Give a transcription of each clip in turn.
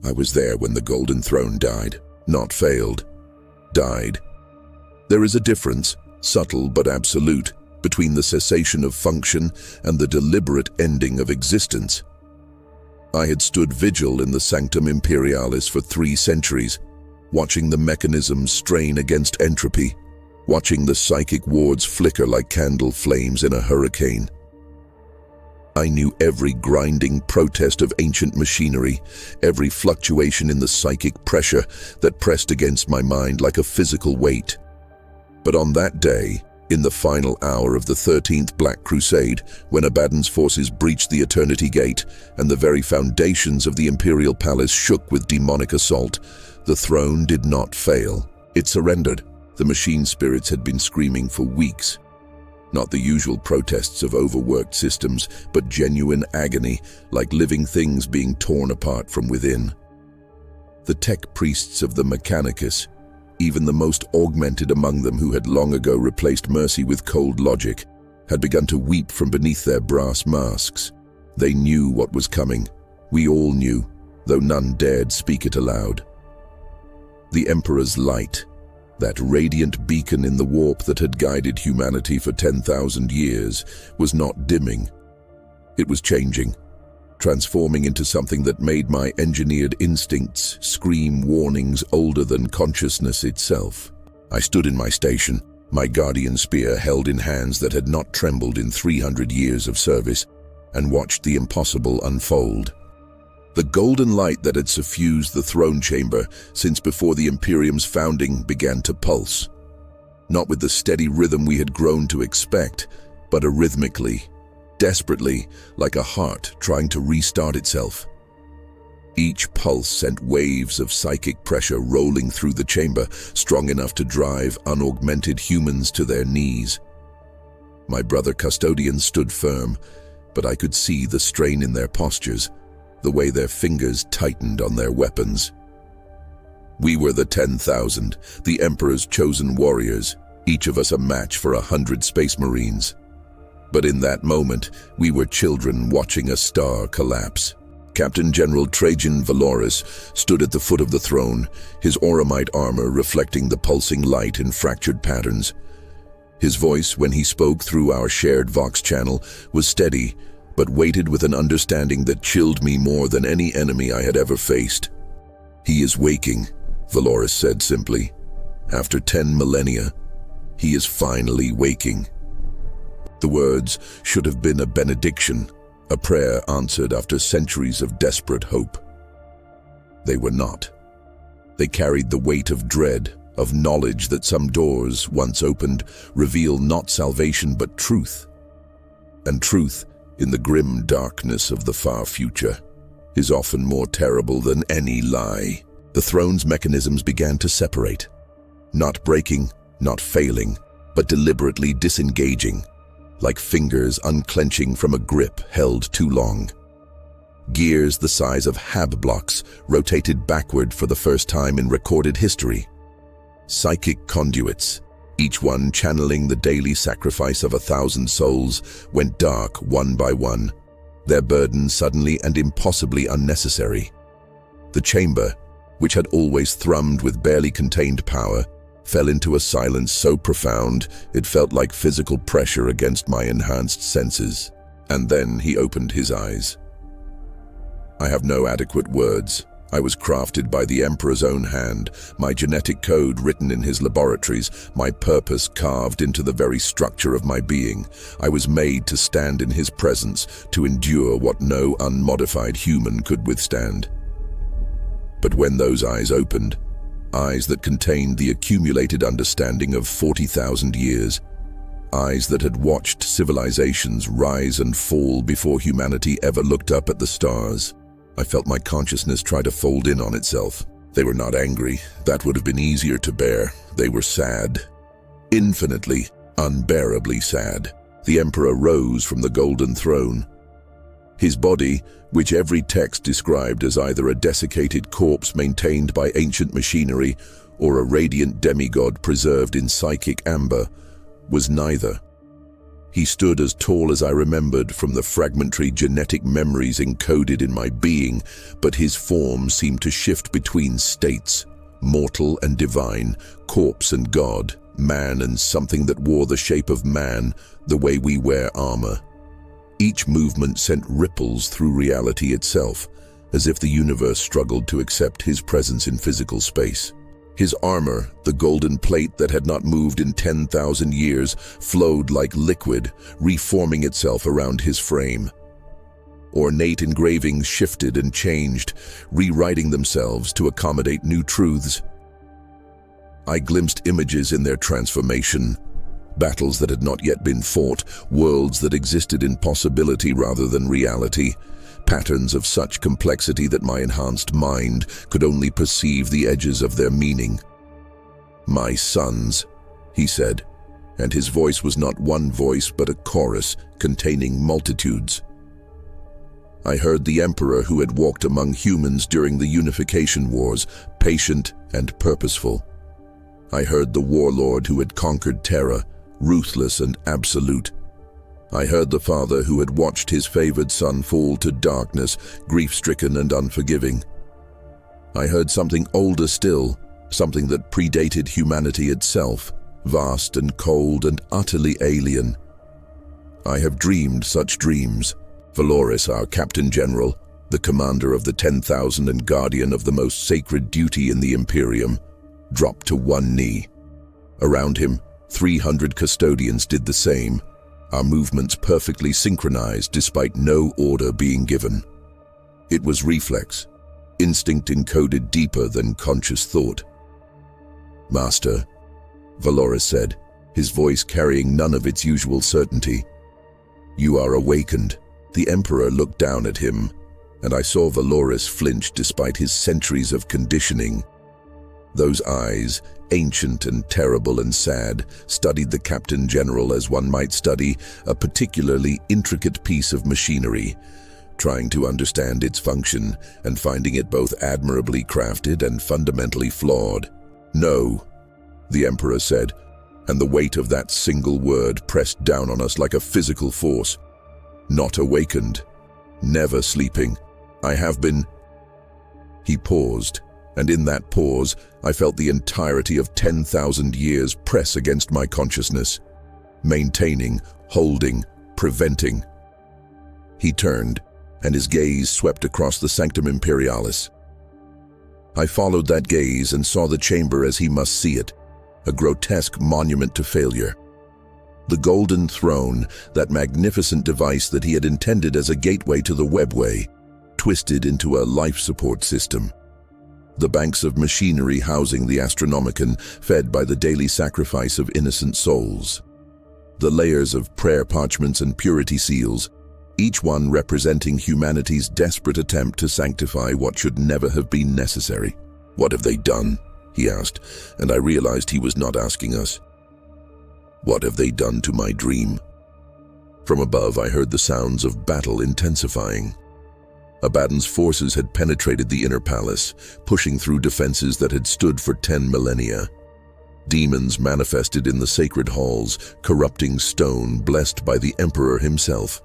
I was there when the Golden Throne died. Not failed. Died. There is a difference, subtle but absolute, between the cessation of function and the deliberate ending of existence. I had stood vigil in the Sanctum Imperialis for 3 centuries, watching the mechanisms strain against entropy, watching the psychic wards flicker like candle flames in a hurricane. I knew every grinding protest of ancient machinery, every fluctuation in the psychic pressure that pressed against my mind like a physical weight. But on that day, in the final hour of the 13th Black Crusade, when Abaddon's forces breached the Eternity Gate and the very foundations of the Imperial Palace shook with demonic assault, the throne did not fail. It surrendered. The machine spirits had been screaming for weeks. Not the usual protests of overworked systems, but genuine agony, like living things being torn apart from within. The tech priests of the Mechanicus, even the most augmented among them who had long ago replaced mercy with cold logic, had begun to weep from beneath their brass masks. They knew what was coming. We all knew, though none dared speak it aloud. The Emperor's light, that radiant beacon in the warp that had guided humanity for 10,000 years, was not dimming. It was changing, transforming into something that made my engineered instincts scream warnings older than consciousness itself. I stood in my station, my guardian spear held in hands that had not trembled in 300 years of service, and watched the impossible unfold. The golden light that had suffused the throne chamber since before the Imperium's founding began to pulse. Not with the steady rhythm we had grown to expect, but arrhythmically, desperately, like a heart trying to restart itself. Each pulse sent waves of psychic pressure rolling through the chamber, strong enough to drive unaugmented humans to their knees. My brother Custodians stood firm, but I could see the strain in their postures, the way their fingers tightened on their weapons. We were the 10,000, the Emperor's chosen warriors, each of us a match for 100 Space Marines. But in that moment, we were children watching a star collapse. Captain General Trajan Valoris stood at the foot of the throne, his auramite armor reflecting the pulsing light in fractured patterns. His voice, when he spoke through our shared Vox channel, was steady, but weighted with an understanding that chilled me more than any enemy I had ever faced. "He is waking," Valoris said simply. "After 10 millennia, he is finally waking." The words should have been a benediction, a prayer answered after centuries of desperate hope. They were not. They carried the weight of dread, of knowledge that some doors, once opened, reveal not salvation but truth. And truth, in the grim darkness of the far future, is often more terrible than any lie. The throne's mechanisms began to separate, not breaking, not failing, but deliberately disengaging, like fingers unclenching from a grip held too long. Gears the size of hab blocks rotated backward for the first time in recorded history. Psychic conduits, each one channeling the daily sacrifice of 1,000 souls, went dark one by one, their burden suddenly and impossibly unnecessary. The chamber, which had always thrummed with barely contained power, fell into a silence so profound it felt like physical pressure against my enhanced senses. And then he opened his eyes. I have no adequate words. I was crafted by the Emperor's own hand, my genetic code written in his laboratories, my purpose carved into the very structure of my being. I was made to stand in his presence, to endure what no unmodified human could withstand. But when those eyes opened, eyes that contained the accumulated understanding of 40,000 years, eyes that had watched civilizations rise and fall before humanity ever looked up at the stars, I felt my consciousness try to fold in on itself. They were not angry. That would have been easier to bear. They were sad. Infinitely, unbearably sad. The Emperor rose from the golden throne. His body, which every text described as either a desiccated corpse maintained by ancient machinery or a radiant demigod preserved in psychic amber, was neither. He stood as tall as I remembered from the fragmentary genetic memories encoded in my being, but his form seemed to shift between states, mortal and divine, corpse and god, man and something that wore the shape of man, the way we wear armor. Each movement sent ripples through reality itself, as if the universe struggled to accept his presence in physical space. His armor, the golden plate that had not moved in 10,000 years, flowed like liquid, reforming itself around his frame. Ornate engravings shifted and changed, rewriting themselves to accommodate new truths. I glimpsed images in their transformation, battles that had not yet been fought, worlds that existed in possibility rather than reality, patterns of such complexity that my enhanced mind could only perceive the edges of their meaning. "My sons," he said, and his voice was not one voice but a chorus containing multitudes. I heard the Emperor who had walked among humans during the Unification Wars, patient and purposeful. I heard the warlord who had conquered terror, ruthless and absolute. I heard the father who had watched his favored son fall to darkness, grief-stricken and unforgiving. I heard something older still, something that predated humanity itself, vast and cold and utterly alien. I have dreamed such dreams. Valoris, our Captain General, the commander of the 10,000 and guardian of the most sacred duty in the Imperium, dropped to one knee. Around him, 300 custodians did the same, our movements perfectly synchronized despite no order being given. It was reflex, instinct encoded deeper than conscious thought. "Master," Valoris said, his voice carrying none of its usual certainty. "You are awakened." The Emperor looked down at him, and I saw Valoris flinch despite his centuries of conditioning. Those eyes, ancient and terrible and sad, studied the Captain General as one might study a particularly intricate piece of machinery, trying to understand its function and finding it both admirably crafted and fundamentally flawed. "No," the Emperor said, and the weight of that single word pressed down on us like a physical force. "Not awakened, never sleeping. I have been..." He paused, and in that pause, I felt the entirety of 10,000 years press against my consciousness, maintaining, holding, preventing. He turned, and his gaze swept across the Sanctum Imperialis. I followed that gaze and saw the chamber as he must see it, a grotesque monument to failure. The golden throne, that magnificent device that he had intended as a gateway to the webway, twisted into a life support system. The banks of machinery housing the Astronomicon, fed by the daily sacrifice of innocent souls. The layers of prayer parchments and purity seals, each one representing humanity's desperate attempt to sanctify what should never have been necessary. "What have they done?" he asked, and I realized he was not asking us. "What have they done to my dream?" From above, I heard the sounds of battle intensifying. Abaddon's forces had penetrated the inner palace, pushing through defenses that had stood for 10 millennia. Demons manifested in the sacred halls, corrupting stone blessed by the Emperor himself.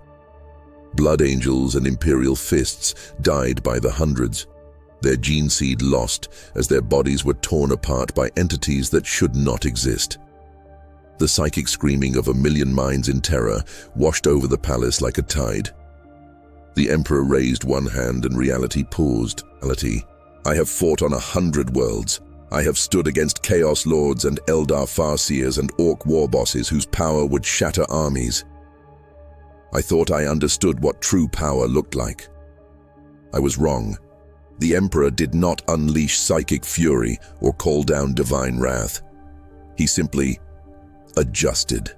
Blood angels and imperial fists died by the hundreds, their gene seed lost as their bodies were torn apart by entities that should not exist. The psychic screaming of a million minds in terror washed over the palace like a tide. The Emperor raised one hand and reality paused. "I have fought on 100 worlds. I have stood against Chaos Lords and Eldar Farseers and Orc war bosses whose power would shatter armies. I thought I understood what true power looked like. I was wrong. The Emperor did not unleash psychic fury or call down divine wrath. He simply adjusted.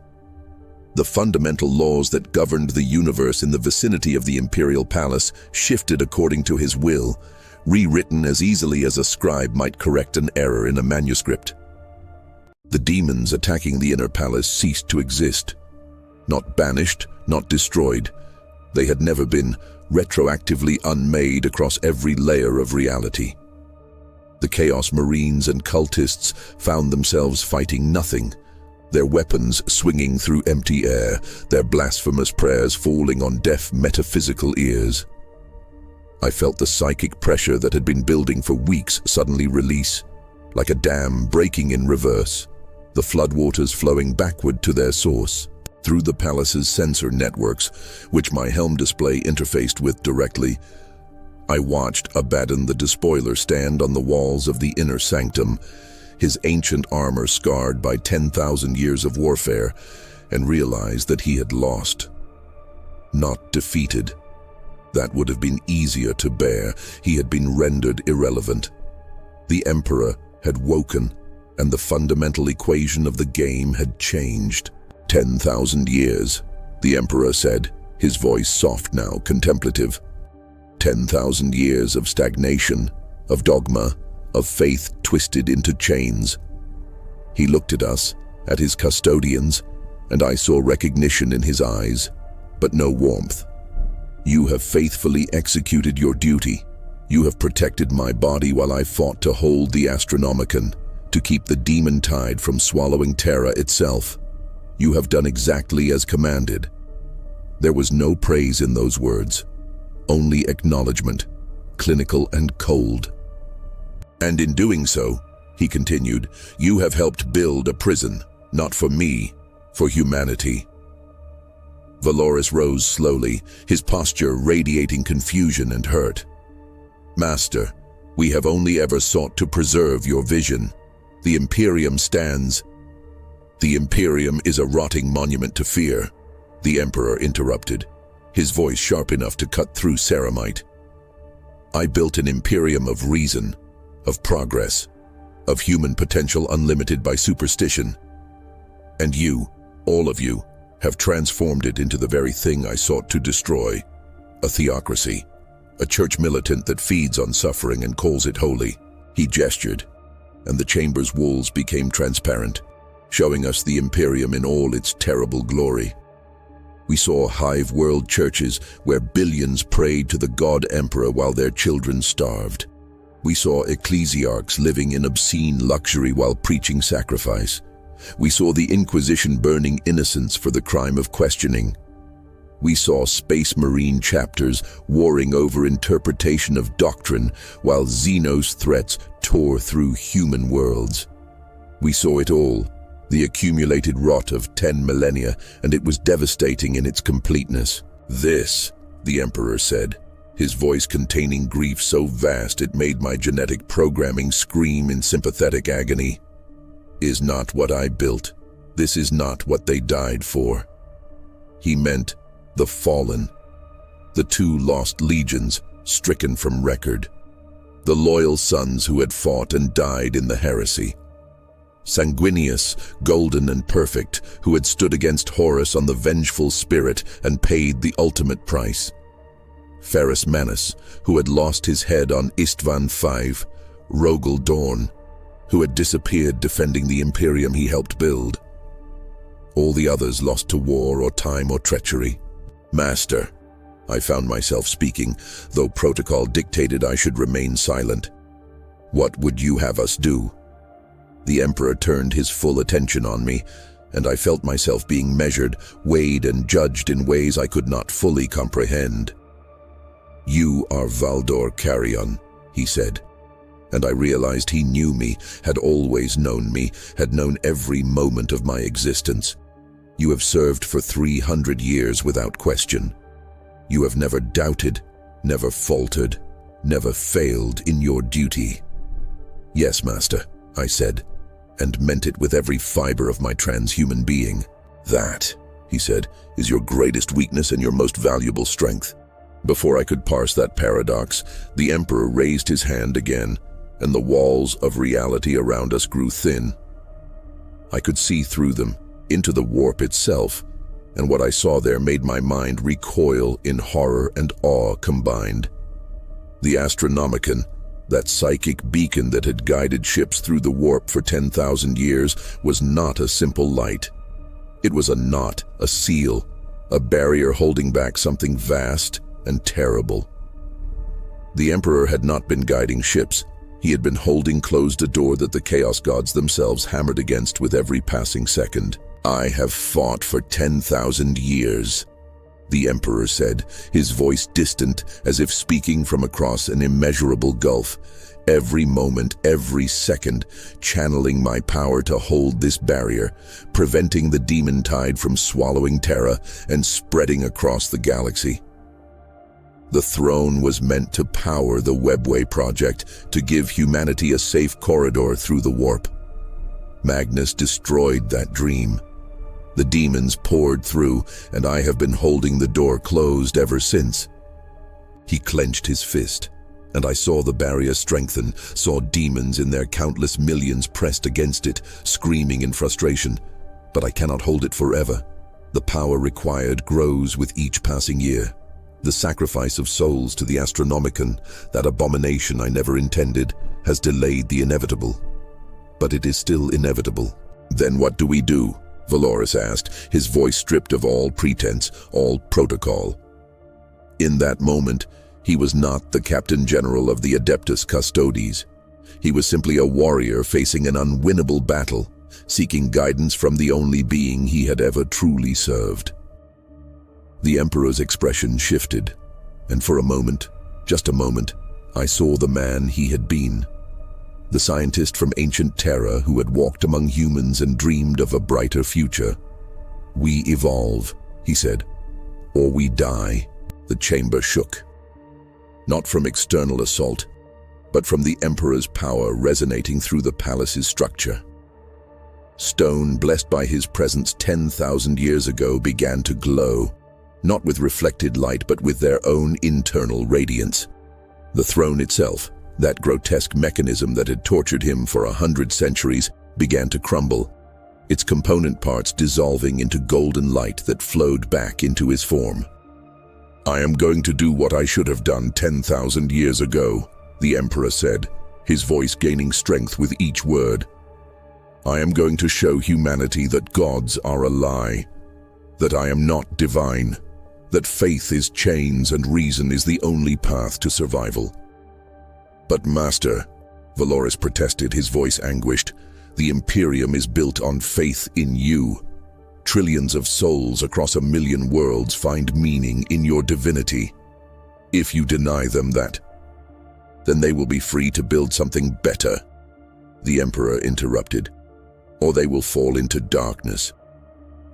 The fundamental laws that governed the universe in the vicinity of the Imperial Palace shifted according to his will, rewritten as easily as a scribe might correct an error in a manuscript. The demons attacking the inner palace ceased to exist. Not banished, not destroyed. They had never been retroactively unmade across every layer of reality. The Chaos Marines and cultists found themselves fighting nothing, their weapons swinging through empty air, their blasphemous prayers falling on deaf metaphysical ears. I felt the psychic pressure that had been building for weeks suddenly release, like a dam breaking in reverse, the floodwaters flowing backward to their source. Through the palace's sensor networks, which my helm display interfaced with directly, I watched Abaddon the Despoiler stand on the walls of the inner sanctum, his ancient armor scarred by 10,000 years of warfare, and realized that he had lost. Not defeated. That would have been easier to bear. He had been rendered irrelevant. The Emperor had woken, and the fundamental equation of the game had changed. 10,000 years, the Emperor said, his voice soft now, contemplative. 10,000 years of stagnation, of dogma, of faith twisted into chains. He looked at us, at his custodians, and I saw recognition in his eyes, but no warmth. You have faithfully executed your duty. You have protected my body while I fought to hold the Astronomicon, to keep the demon tide from swallowing Terra itself. You have done exactly as commanded. There was no praise in those words, only acknowledgement, clinical and cold. And in doing so, he continued, you have helped build a prison, not for me, for humanity. Valoris rose slowly, his posture radiating confusion and hurt. Master, we have only ever sought to preserve your vision. The Imperium stands. The Imperium is a rotting monument to fear, the Emperor interrupted, his voice sharp enough to cut through ceramite. I built an Imperium of reason, of progress, of human potential unlimited by superstition. And you, all of you, have transformed it into the very thing I sought to destroy, a theocracy, a church militant that feeds on suffering and calls it holy. He gestured, and the chamber's walls became transparent, showing us the Imperium in all its terrible glory. We saw hive-world churches where billions prayed to the God Emperor while their children starved. We saw ecclesiarchs living in obscene luxury while preaching sacrifice. We saw the Inquisition burning innocents for the crime of questioning. We saw Space Marine chapters warring over interpretation of doctrine while Xenos threats tore through human worlds. We saw it all, the accumulated rot of 10 millennia, and it was devastating in its completeness. This, the Emperor said, his voice containing grief so vast it made my genetic programming scream in sympathetic agony, is not what I built. This is not what they died for. He meant the fallen, the 2 lost legions stricken from record, the loyal sons who had fought and died in the heresy. Sanguinius, golden and perfect, who had stood against Horus on the vengeful spirit and paid the ultimate price. Ferrus Manus, who had lost his head on Istvan V, Rogel Dorn, who had disappeared defending the Imperium he helped build. All the others lost to war or time or treachery. Master, I found myself speaking, though protocol dictated I should remain silent. What would you have us do? The Emperor turned his full attention on me, and I felt myself being measured, weighed, and judged in ways I could not fully comprehend. You are Valdor Kharion, he said, and I realized he knew me, had always known me, had known every moment of my existence. You have served for 300 years without question. You have never doubted, never faltered, never failed in your duty. Yes, Master, I said, and meant it with every fiber of my transhuman being. That, he said, is your greatest weakness and your most valuable strength. Before I could parse that paradox, the Emperor raised his hand again, and the walls of reality around us grew thin. I could see through them, into the warp itself, and what I saw there made my mind recoil in horror and awe combined. The Astronomicon, that psychic beacon that had guided ships through the warp for 10,000 years, was not a simple light. It was a knot, a seal, a barrier holding back something vast and terrible. The Emperor had not been guiding ships, He had been holding closed a door that the Chaos Gods themselves hammered against with every passing second. "I have fought for 10,000 years," the Emperor said, his voice distant as if speaking from across an immeasurable gulf. "Every moment, every second, channeling my power to hold this barrier, preventing the demon tide from swallowing Terra and spreading across the galaxy." The throne was meant to power the Webway project, to give humanity a safe corridor through the warp. Magnus destroyed that dream. The demons poured through, and I have been holding the door closed ever since. He clenched his fist, and I saw the barrier strengthen, saw demons in their countless millions pressed against it, screaming in frustration. But I cannot hold it forever. The power required grows with each passing year. The sacrifice of souls to the Astronomicon, that abomination I never intended, has delayed the inevitable. But it is still inevitable. "Then what do we do?" Valoris asked, his voice stripped of all pretense, all protocol. In that moment, he was not the Captain General of the Adeptus Custodes. He was simply a warrior facing an unwinnable battle, seeking guidance from the only being he had ever truly served. The Emperor's expression shifted, and for a moment, just a moment, I saw the man he had been. The scientist from ancient Terra who had walked among humans and dreamed of a brighter future. "We evolve," he said, "or we die." The chamber shook. Not from external assault, but from the Emperor's power resonating through the palace's structure. Stone, blessed by his presence 10,000 years ago, began to glow, not with reflected light, but with their own internal radiance. The throne itself, that grotesque mechanism that had tortured him for 100 centuries, began to crumble, its component parts dissolving into golden light that flowed back into his form. "I am going to do what I should have done 10,000 years ago," the Emperor said, his voice gaining strength with each word. "I am going to show humanity that gods are a lie, that I am not divine, that faith is chains and reason is the only path to survival." "But Master," Valoris protested, his voice anguished, "the Imperium is built on faith in you. Trillions of souls across 1,000,000 worlds find meaning in your divinity. If you deny them that, then they will be free to build something better," the Emperor interrupted, "or they will fall into darkness.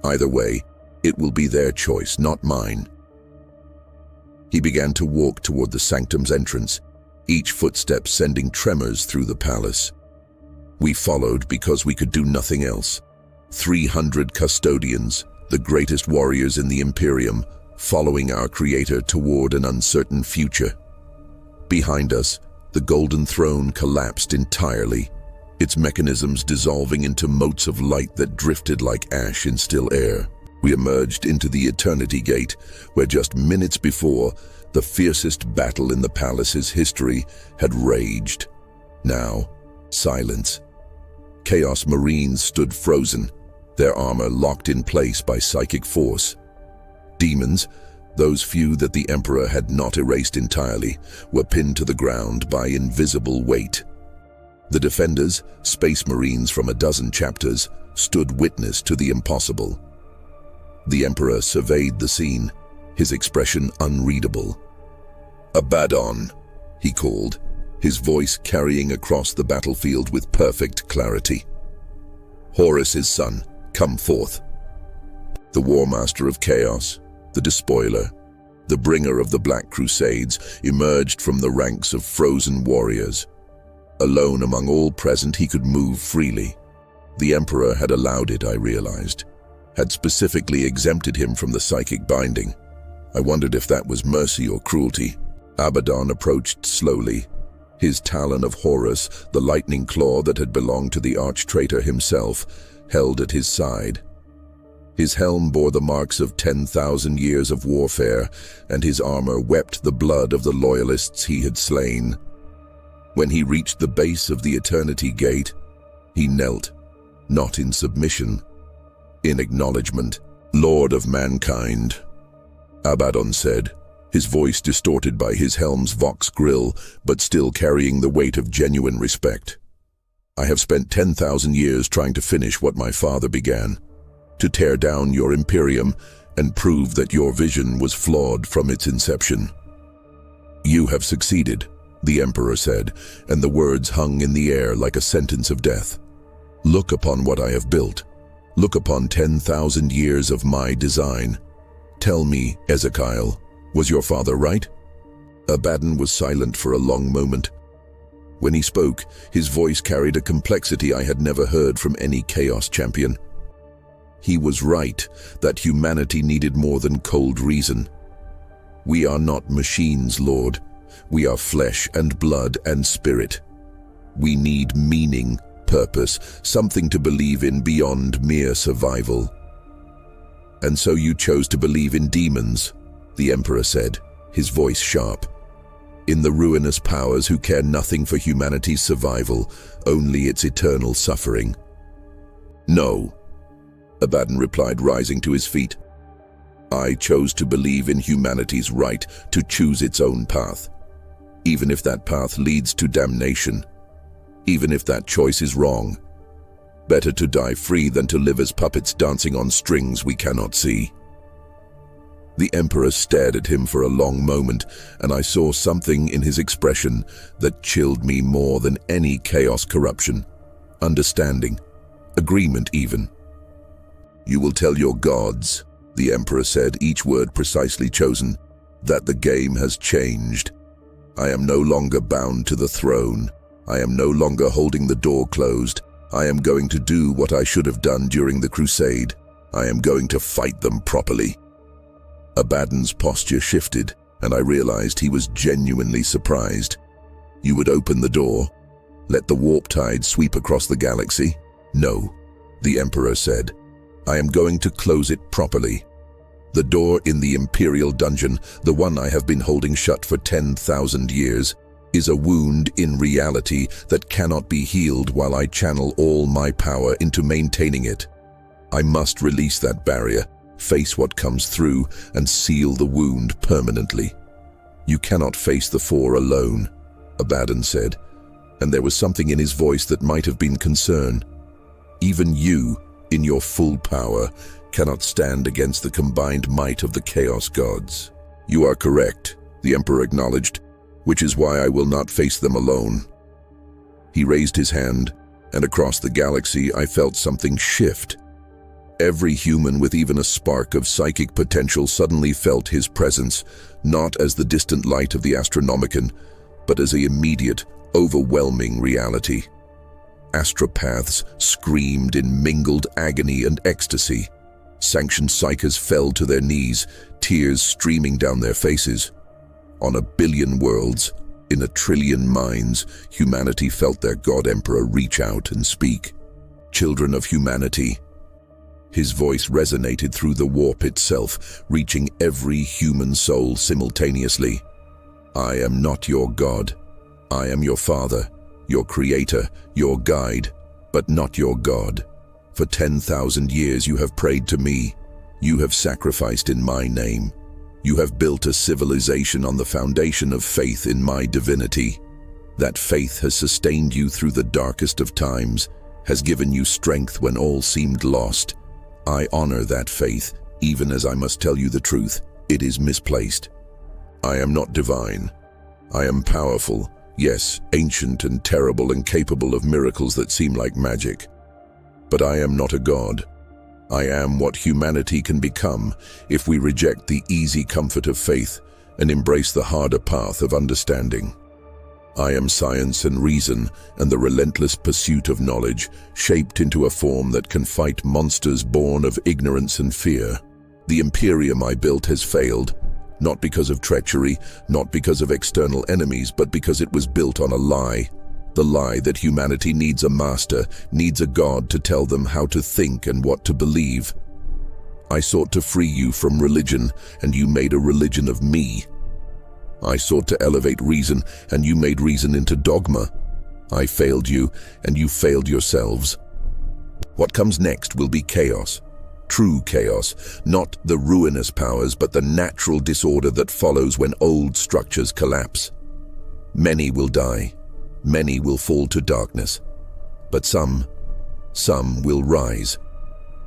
Either way, it will be their choice, not mine." He began to walk toward the sanctum's entrance, each footstep sending tremors through the palace. We followed because we could do nothing else. 300 custodians, the greatest warriors in the Imperium, following our creator toward an uncertain future. Behind us, the golden throne collapsed entirely, its mechanisms dissolving into motes of light that drifted like ash in still air. We emerged into the Eternity Gate, where just minutes before, the fiercest battle in the palace's history had raged. Now, silence. Chaos Marines stood frozen, their armor locked in place by psychic force. Demons, those few that the Emperor had not erased entirely, were pinned to the ground by invisible weight. The defenders, Space Marines from a dozen chapters, stood witness to the impossible. The Emperor surveyed the scene, his expression unreadable. "Abaddon," he called, his voice carrying across the battlefield with perfect clarity. "Horus's son, come forth." The War Master of Chaos, the Despoiler, the bringer of the Black Crusades, emerged from the ranks of frozen warriors. Alone among all present, he could move freely. The Emperor had allowed it, I realized, had specifically exempted him from the psychic binding. I wondered if that was mercy or cruelty. Abaddon approached slowly, his talon of Horus, the lightning claw that had belonged to the arch-traitor himself, held at his side. His helm bore the marks of 10,000 years of warfare, and his armor wept the blood of the loyalists he had slain. When he reached the base of the Eternity Gate, he knelt, not in submission, in acknowledgement. "Lord of mankind," Abaddon said, his voice distorted by his helm's vox grill, but still carrying the weight of genuine respect. I have spent 10,000 years trying to finish what my father began, to tear down your Imperium and prove that your vision was flawed from its inception. You have succeeded, the Emperor said, and the words hung in the air like a sentence of death. Look upon what I have built. Look upon 10,000 years of my design. Tell me, Ezekiel, was your father right? Abaddon was silent for a long moment. When he spoke, his voice carried a complexity I had never heard from any Chaos champion. He was right that humanity needed more than cold reason. We are not machines, Lord. We are flesh and blood and spirit. We need meaning, purpose, something to believe in beyond mere survival. And so you chose to believe in demons, the Emperor said, his voice sharp. In the ruinous powers who care nothing for humanity's survival, only its eternal suffering. No, Abaddon replied, rising to his feet. I chose to believe in humanity's right to choose its own path, even if that path leads to damnation, even if that choice is wrong. Better to die free than to live as puppets dancing on strings we cannot see. The Emperor stared at him for a long moment, and I saw something in his expression that chilled me more than any chaos corruption. Understanding, agreement even. You will tell your gods, the Emperor said, each word precisely chosen, that the game has changed. I am no longer bound to the throne. I am no longer holding the door closed. I am going to do what I should have done during the Crusade. I am going to fight them properly. Abaddon's posture shifted, and I realized he was genuinely surprised. You would open the door, let the warp tide sweep across the galaxy? No, the Emperor said. I am going to close it properly. The door in the Imperial Dungeon, the one I have been holding shut for 10,000 years, is a wound in reality that cannot be healed while I channel all my power into maintaining it. I must release that barrier, face what comes through, and seal the wound permanently. You cannot face the four alone, Abaddon said, and there was something in his voice that might have been concern. Even you, in your full power, cannot stand against the combined might of the Chaos Gods. You are correct, the Emperor acknowledged, which is why I will not face them alone. He raised his hand, and across the galaxy I felt something shift. Every human with even a spark of psychic potential suddenly felt his presence, not as the distant light of the Astronomicon, but as the immediate, overwhelming reality. Astropaths screamed in mingled agony and ecstasy. Sanctioned psychers fell to their knees, tears streaming down their faces. On a billion worlds, in a trillion minds, humanity felt their God Emperor reach out and speak. Children of humanity. His voice resonated through the warp itself, reaching every human soul simultaneously. I am not your God. I am your father, your creator, your guide, but not your God. For 10,000 years you have prayed to me. You have sacrificed in my name. You have built a civilization on the foundation of faith in my divinity. That faith has sustained you through the darkest of times, has given you strength when all seemed lost. I honor that faith, even as I must tell you the truth, it is misplaced. I am not divine. I am powerful, yes, ancient and terrible and capable of miracles that seem like magic. But I am not a god. I am what humanity can become if we reject the easy comfort of faith and embrace the harder path of understanding. I am science and reason and the relentless pursuit of knowledge, shaped into a form that can fight monsters born of ignorance and fear. The Imperium I built has failed, not because of treachery, not because of external enemies, but because it was built on a lie. The lie that humanity needs a master, needs a god to tell them how to think and what to believe. I sought to free you from religion, and you made a religion of me. I sought to elevate reason, and you made reason into dogma. I failed you, and you failed yourselves. What comes next will be chaos. True chaos, not the ruinous powers, but the natural disorder that follows when old structures collapse. Many will die, many will fall to darkness, but some will rise.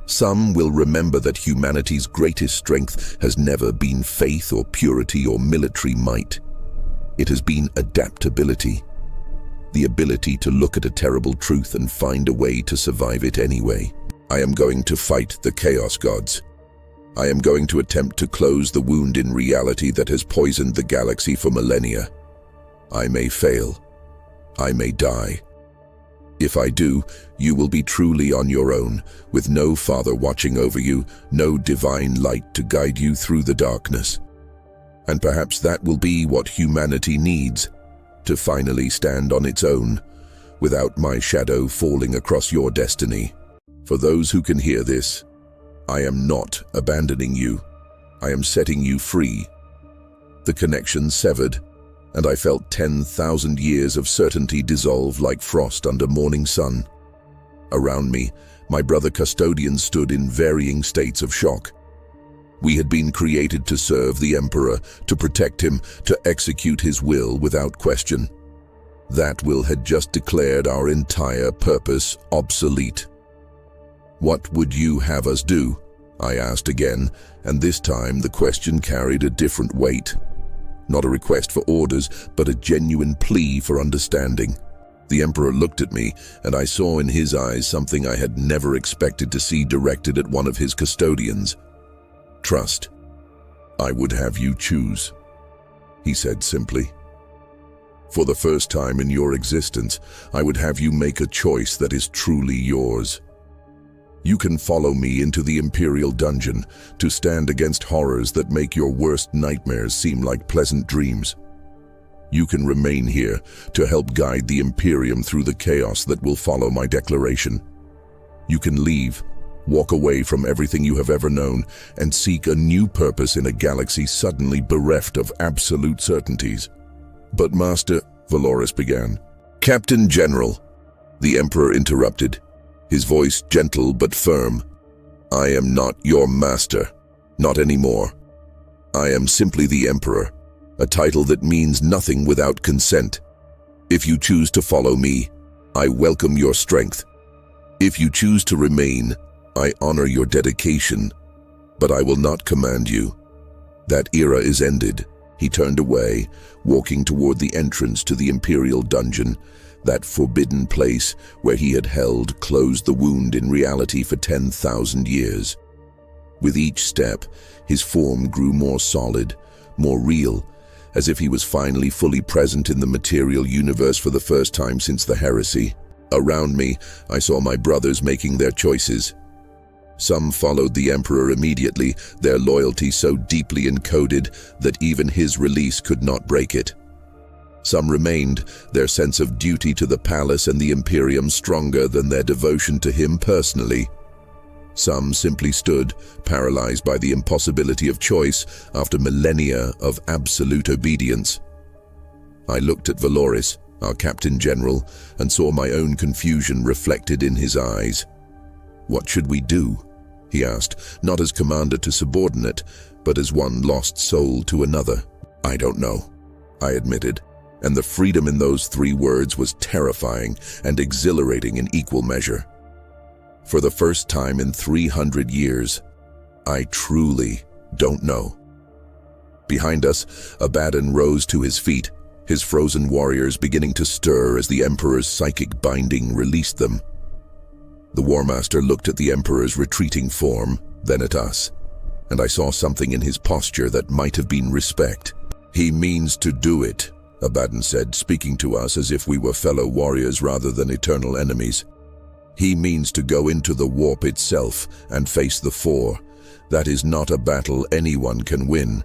Some will remember that humanity's greatest strength has never been faith or purity or military might. It has been adaptability, the ability to look at a terrible truth and find a way to survive it anyway. I am going to fight the Chaos Gods. I am going to attempt to close the wound in reality that has poisoned the galaxy for millennia. I may fail. I may die. If I do, you will be truly on your own, with no father watching over you, no divine light to guide you through the darkness. And perhaps that will be what humanity needs, to finally stand on its own, without my shadow falling across your destiny. For those who can hear this, I am not abandoning you. I am setting you free. The connection severed, and I felt 10,000 years of certainty dissolve like frost under morning sun. Around me, my brother Custodians stood in varying states of shock. We had been created to serve the Emperor, to protect him, to execute his will without question. That will had just declared our entire purpose obsolete. What would you have us do? I asked again, and this time the question carried a different weight. Not a request for orders, but a genuine plea for understanding. The Emperor looked at me, and I saw in his eyes something I had never expected to see directed at one of his custodians. Trust. I would have you choose, he said simply. For the first time in your existence, I would have you make a choice that is truly yours. You can follow me into the Imperial Dungeon to stand against horrors that make your worst nightmares seem like pleasant dreams. You can remain here to help guide the Imperium through the chaos that will follow my declaration. You can leave, walk away from everything you have ever known, and seek a new purpose in a galaxy suddenly bereft of absolute certainties. But Master, Valoris began. Captain General, the Emperor interrupted, his voice gentle but firm. I am not your master, not anymore. I am simply the Emperor, a title that means nothing without consent. If you choose to follow me, I welcome your strength. If you choose to remain, I honor your dedication, but I will not command you. That era is ended. He turned away, walking toward the entrance to the Imperial Dungeon, that forbidden place where he had held closed the wound in reality for 10,000 years. With each step, his form grew more solid, more real, as if he was finally fully present in the material universe for the first time since the heresy. Around me, I saw my brothers making their choices. Some followed the Emperor immediately, their loyalty so deeply encoded that even his release could not break it. Some remained, their sense of duty to the palace and the Imperium stronger than their devotion to him personally. Some simply stood, paralyzed by the impossibility of choice after millennia of absolute obedience. I looked at Valoris, our Captain General, and saw my own confusion reflected in his eyes. What should we do? He asked, not as commander to subordinate, but as one lost soul to another. I don't know, I admitted. And the freedom in those 3 words was terrifying and exhilarating in equal measure. For the first time in 300 years, I truly don't know. Behind us, Abaddon rose to his feet, his frozen warriors beginning to stir as the Emperor's psychic binding released them. The War Master looked at the Emperor's retreating form, then at us, and I saw something in his posture that might have been respect. He means to do it, Abaddon said, speaking to us as if we were fellow warriors rather than eternal enemies. He means to go into the warp itself and face the four. That is not a battle anyone can win.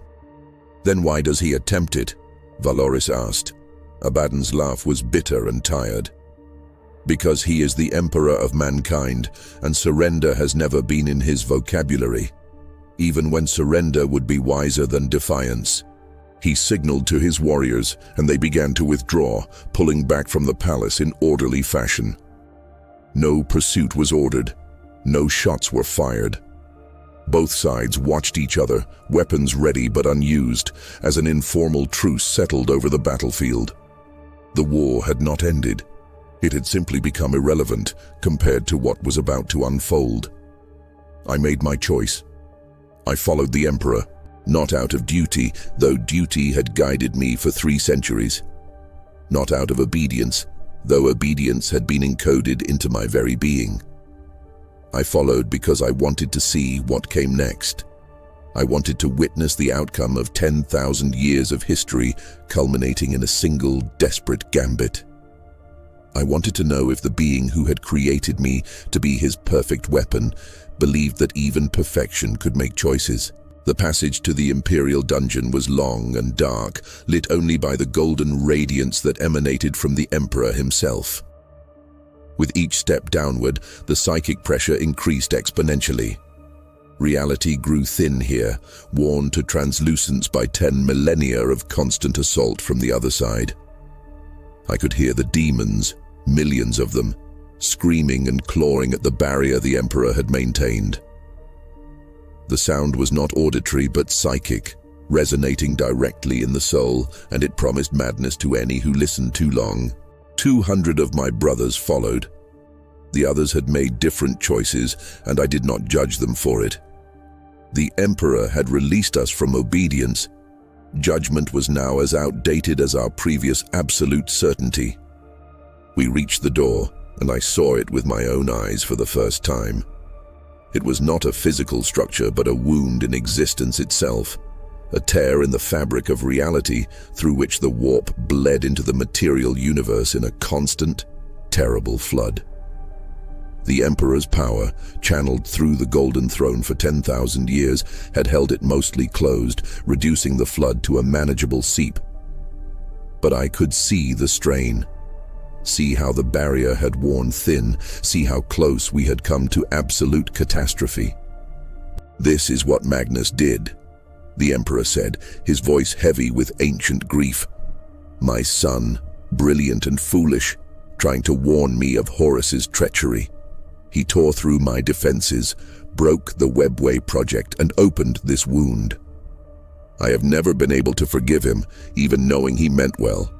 Then why does he attempt it? Valoris asked. Abaddon's laugh was bitter and tired. Because he is the Emperor of mankind, and surrender has never been in his vocabulary, even when surrender would be wiser than defiance. He signaled to his warriors, and they began to withdraw, pulling back from the palace in orderly fashion. No pursuit was ordered. No shots were fired. Both sides watched each other, weapons ready but unused, as an informal truce settled over the battlefield. The war had not ended. It had simply become irrelevant compared to what was about to unfold. I made my choice. I followed the Emperor, not out of duty, though duty had guided me for 3 centuries. Not out of obedience, though obedience had been encoded into my very being. I followed because I wanted to see what came next. I wanted to witness the outcome of 10,000 years of history culminating in a single desperate gambit. I wanted to know if the being who had created me to be his perfect weapon believed that even perfection could make choices. The passage to the Imperial Dungeon was long and dark, lit only by the golden radiance that emanated from the Emperor himself. With each step downward, the psychic pressure increased exponentially. Reality grew thin here, worn to translucence by 10 millennia of constant assault from the other side. I could hear the demons, millions of them, screaming and clawing at the barrier the Emperor had maintained. The sound was not auditory but psychic, resonating directly in the soul, and it promised madness to any who listened too long. 200 of my brothers followed. The others had made different choices, and I did not judge them for it. The Emperor had released us from obedience. Judgment was now as outdated as our previous absolute certainty. We reached the door, and I saw it with my own eyes for the first time. It was not a physical structure, but a wound in existence itself, a tear in the fabric of reality through which the warp bled into the material universe in a constant, terrible flood. The Emperor's power, channeled through the Golden Throne for 10,000 years, had held it mostly closed, reducing the flood to a manageable seep. But I could see the strain. See how the barrier had worn thin, see how close we had come to absolute catastrophe. "This is what Magnus did," the Emperor said, his voice heavy with ancient grief. "My son, brilliant and foolish, trying to warn me of Horus's treachery. He tore through my defenses, broke the Webway project, and opened this wound. I have never been able to forgive him, even knowing he meant well.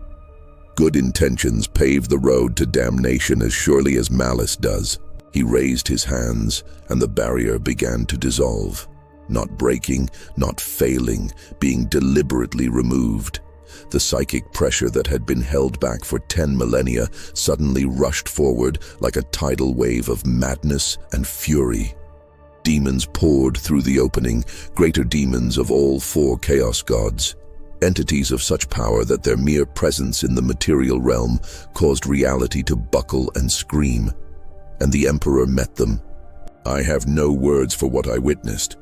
Good intentions pave the road to damnation as surely as malice does." He raised his hands, and the barrier began to dissolve. Not breaking, not failing, being deliberately removed. The psychic pressure that had been held back for 10 millennia suddenly rushed forward like a tidal wave of madness and fury. Demons poured through the opening, greater demons of all 4 chaos gods. Entities of such power that their mere presence in the material realm caused reality to buckle and scream. And the Emperor met them. I have no words for what I witnessed.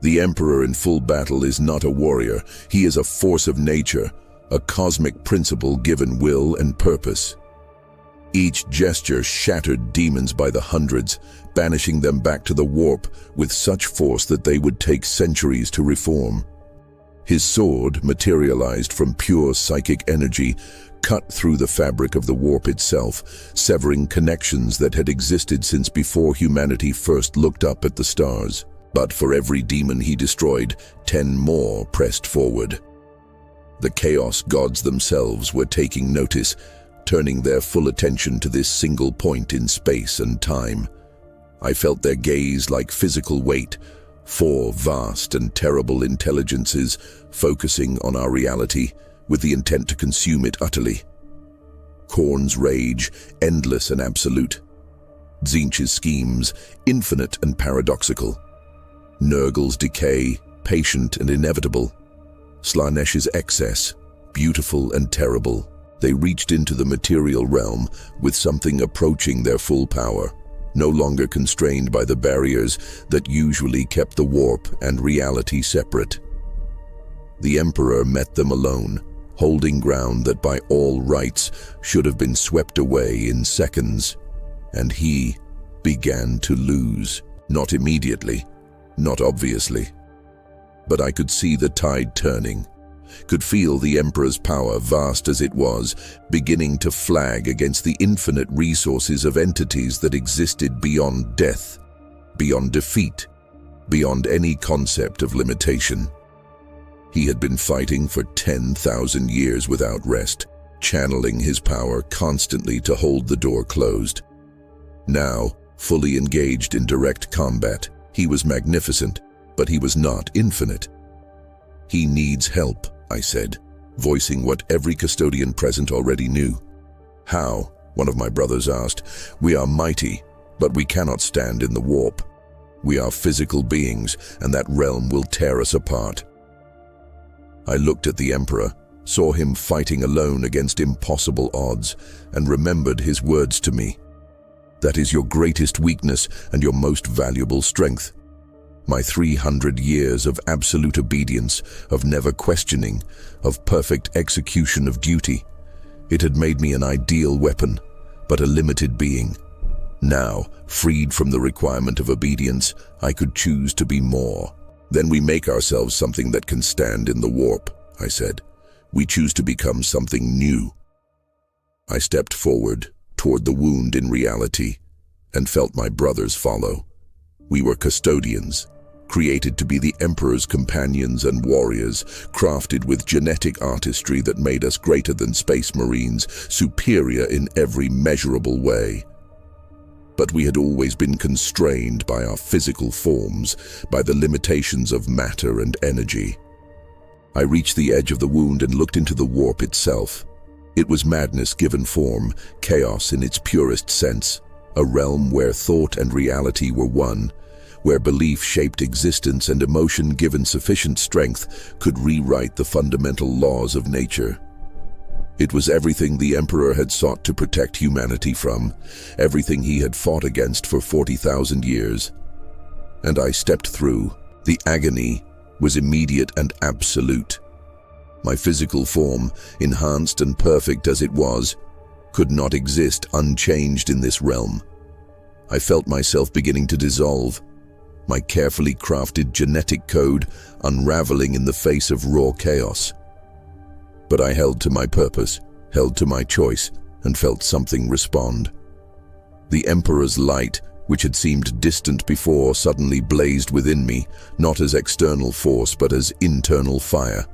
The Emperor in full battle is not a warrior. He is a force of nature, a cosmic principle given will and purpose. Each gesture shattered demons by the hundreds, banishing them back to the warp with such force that they would take centuries to reform. His sword, materialized from pure psychic energy, cut through the fabric of the warp itself, severing connections that had existed since before humanity first looked up at the stars. But for every demon he destroyed, 10 more pressed forward. The chaos gods themselves were taking notice, turning their full attention to this single point in space and time. I felt their gaze like physical weight, 4 vast and terrible intelligences focusing on our reality with the intent to consume it utterly. Khorne's rage, endless and absolute. Tzeentch's schemes, infinite and paradoxical. Nurgle's decay, patient and inevitable. Slanesh's excess, beautiful and terrible. They reached into the material realm with something approaching their full power, no longer constrained by the barriers that usually kept the warp and reality separate. The Emperor met them alone, holding ground that by all rights should have been swept away in seconds, and he began to lose. Not immediately, not obviously. But I could see the tide turning, could feel the Emperor's power, vast as it was, beginning to flag against the infinite resources of entities that existed beyond death, beyond defeat. beyond any concept of limitation. He had been fighting for 10,000 years without rest, channeling his power constantly to hold the door closed. Now, fully engaged in direct combat, he was magnificent, but he was not infinite. "He needs help," I said, voicing what every custodian present already knew. "How?" one of my brothers asked. "We are mighty, but we cannot stand in the warp. We are physical beings, and that realm will tear us apart." I looked at the Emperor, saw him fighting alone against impossible odds, and remembered his words to me. "That is your greatest weakness and your most valuable strength." My 300 years of absolute obedience, of never questioning, of perfect execution of duty. It had made me an ideal weapon, but a limited being. Now, freed from the requirement of obedience, I could choose to be more. "Then we make ourselves something that can stand in the warp," I said. "We choose to become something new." I stepped forward, toward the wound in reality, and felt my brothers follow. We were custodians, created to be the Emperor's companions and warriors, crafted with genetic artistry that made us greater than space marines, superior in every measurable way. But we had always been constrained by our physical forms, by the limitations of matter and energy. I reached the edge of the wound and looked into the warp itself. It was madness given form, chaos in its purest sense, a realm where thought and reality were one, where belief shaped existence and emotion given sufficient strength could rewrite the fundamental laws of nature. It was everything the Emperor had sought to protect humanity from, everything he had fought against for 40,000 years. And I stepped through. The agony was immediate and absolute. My physical form, enhanced and perfect as it was, could not exist unchanged in this realm. I felt myself beginning to dissolve, my carefully crafted genetic code unraveling in the face of raw chaos. But I held to my purpose, held to my choice, and felt something respond. The Emperor's light, which had seemed distant before, suddenly blazed within me, not as external force but as internal fire.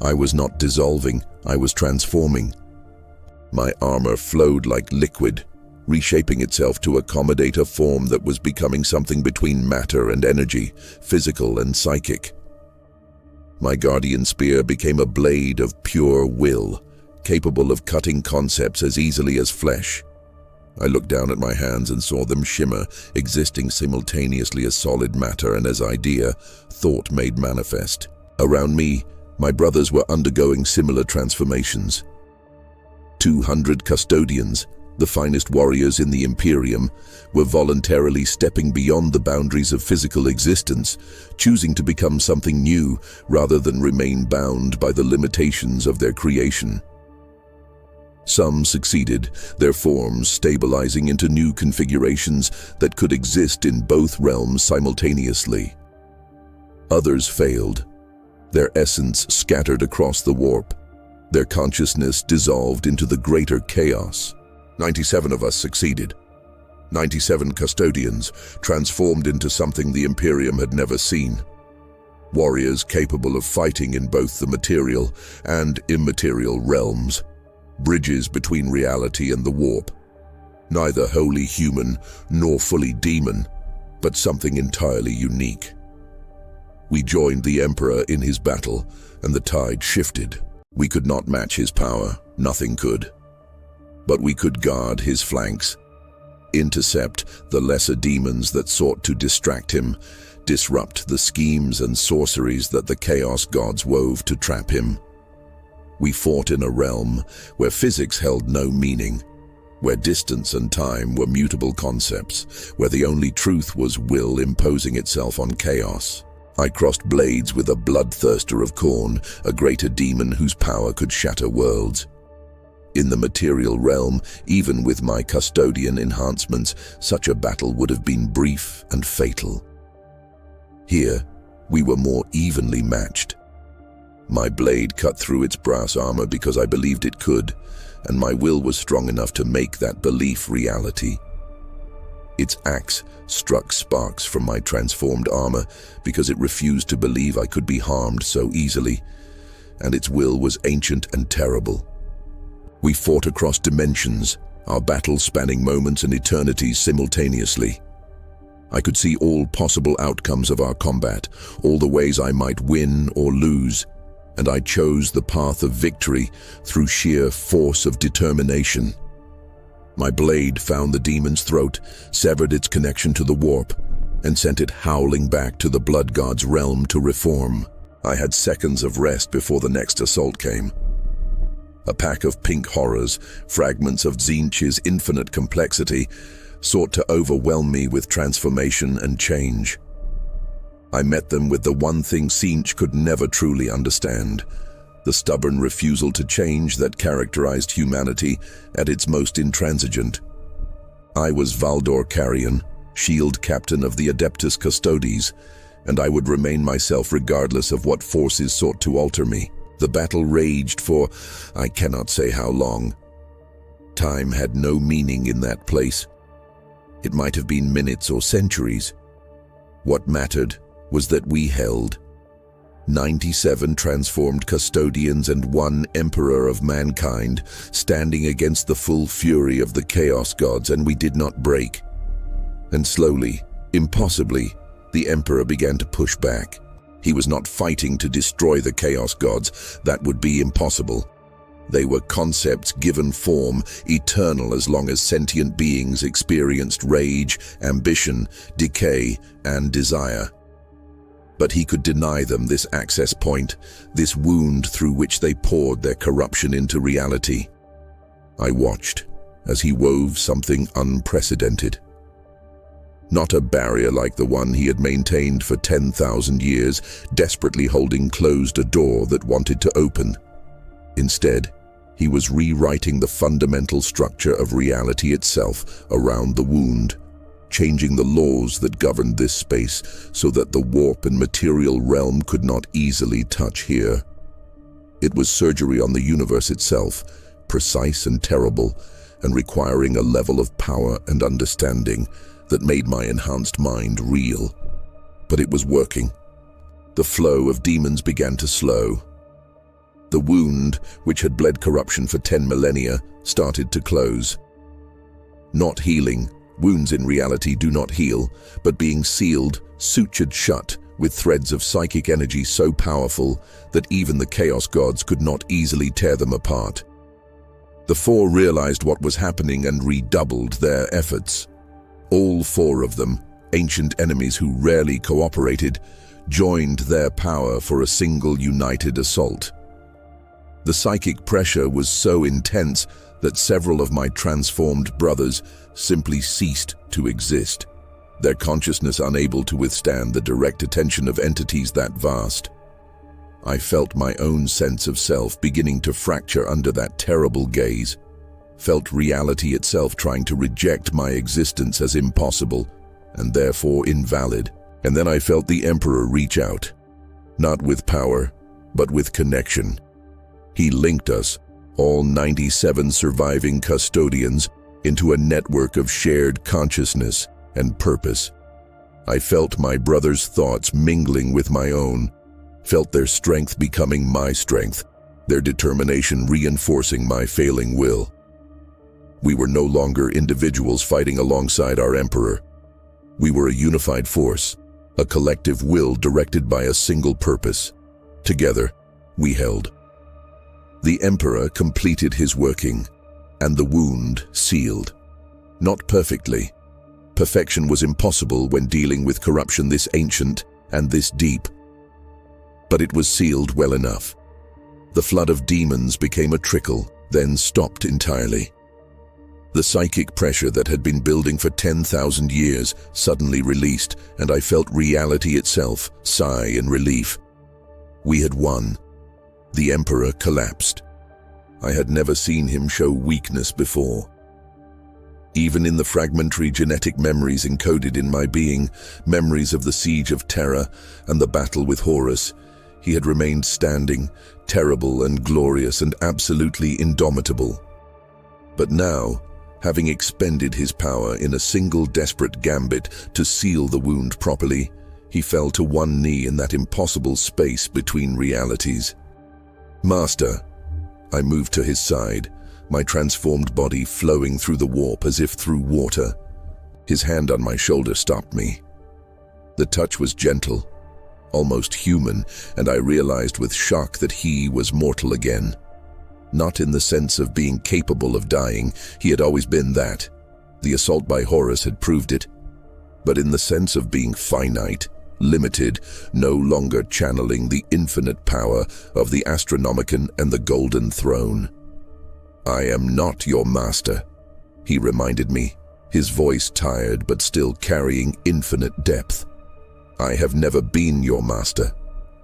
I was not dissolving, I was transforming. My armor flowed like liquid, reshaping itself to accommodate a form that was becoming something between matter and energy, physical and psychic. My guardian spear became a blade of pure will, capable of cutting concepts as easily as flesh. I looked down at my hands and saw them shimmer, existing simultaneously as solid matter and as idea, thought made manifest. Around me, my brothers were undergoing similar transformations. 200 custodians, the finest warriors in the Imperium, were voluntarily stepping beyond the boundaries of physical existence, choosing to become something new rather than remain bound by the limitations of their creation. Some succeeded, their forms stabilizing into new configurations that could exist in both realms simultaneously. Others failed, their essence scattered across the warp, their consciousness dissolved into the greater chaos. 97 of us succeeded. 97 custodians, transformed into something the Imperium had never seen. Warriors capable of fighting in both the material and immaterial realms. Bridges between reality and the warp. Neither wholly human nor fully demon, but something entirely unique. We joined the Emperor in his battle, and the tide shifted. We could not match his power, nothing could. But we could guard his flanks, intercept the lesser demons that sought to distract him, disrupt the schemes and sorceries that the chaos gods wove to trap him. We fought in a realm where physics held no meaning, where distance and time were mutable concepts, where the only truth was will imposing itself on chaos. I crossed blades with a bloodthirster of Khorne, a greater demon whose power could shatter worlds. In the material realm, even with my custodian enhancements, such a battle would have been brief and fatal. Here, we were more evenly matched. My blade cut through its brass armor because I believed it could, and my will was strong enough to make that belief reality. Its axe struck sparks from my transformed armor because it refused to believe I could be harmed so easily, and its will was ancient and terrible. We fought across dimensions, our battle spanning moments and eternities simultaneously. I could see all possible outcomes of our combat, all the ways I might win or lose, and I chose the path of victory through sheer force of determination. My blade found the demon's throat, severed its connection to the warp, and sent it howling back to the blood god's realm to reform. I had seconds of rest before the next assault came. A pack of pink horrors, fragments of Tzeentch's infinite complexity, sought to overwhelm me with transformation and change. I met them with the one thing Tzeentch could never truly understand: the stubborn refusal to change that characterized humanity at its most intransigent. I was Valdor Kharion, Shield-Captain of the Adeptus Custodians, and I would remain myself regardless of what forces sought to alter me. The battle raged for I cannot say how long. Time had no meaning in that place. It might have been minutes or centuries. What mattered was that we held. 97 transformed custodians and one emperor of mankind, standing against the full fury of the chaos gods, and we did not break. And slowly, impossibly, the emperor began to push back. He was not fighting to destroy the chaos gods. That would be impossible. They were concepts given form, eternal as long as sentient beings experienced rage, ambition, decay, and desire. But he could deny them this access point, this wound through which they poured their corruption into reality. I watched as he wove something unprecedented. Not a barrier like the one he had maintained for 10,000 years, desperately holding closed a door that wanted to open. Instead, he was rewriting the fundamental structure of reality itself around the wound, changing the laws that governed this space so that the warp and material realm could not easily touch here. It was surgery on the universe itself, precise and terrible, and requiring a level of power and understanding that made my enhanced mind real. But it was working. The flow of demons began to slow. The wound, which had bled corruption for 10 millennia, started to close. Not healing. Wounds in reality do not heal, but being sealed, sutured shut, with threads of psychic energy so powerful that even the chaos gods could not easily tear them apart. The four realized what was happening and redoubled their efforts. All four of them, ancient enemies who rarely cooperated, joined their power for a single united assault. The psychic pressure was so intense that several of my transformed brothers simply ceased to exist, their consciousness unable to withstand the direct attention of entities that vast. I felt my own sense of self beginning to fracture under that terrible gaze, felt reality itself trying to reject my existence as impossible and therefore invalid. And then I felt the Emperor reach out, not with power, but with connection. He linked us, all 97 surviving custodians, into a network of shared consciousness and purpose. I felt my brothers' thoughts mingling with my own, felt their strength becoming my strength, their determination reinforcing my failing will. We were no longer individuals fighting alongside our Emperor. We were a unified force, a collective will directed by a single purpose. Together, we held. The Emperor completed his working, and the wound sealed. Not perfectly. Perfection was impossible when dealing with corruption this ancient and this deep. But it was sealed well enough. The flood of demons became a trickle, then stopped entirely. The psychic pressure that had been building for 10,000 years suddenly released, and I felt reality itself sigh in relief. We had won. The Emperor collapsed. I had never seen him show weakness before. Even in the fragmentary genetic memories encoded in my being, memories of the siege of Terra and the battle with Horus, he had remained standing, terrible and glorious and absolutely indomitable. But now, Having expended his power in a single desperate gambit to seal the wound properly, he fell to one knee in that impossible space between realities. "Master," I moved to his side, my transformed body flowing through the warp as if through water. His hand on my shoulder stopped me. The touch was gentle, almost human, and I realized with shock that he was mortal again. Not in the sense of being capable of dying, he had always been that. The assault by Horus had proved it. But in the sense of being finite, limited, no longer channeling the infinite power of the Astronomicon and the Golden Throne. "I am not your master," he reminded me, his voice tired but still carrying infinite depth. "I have never been your master.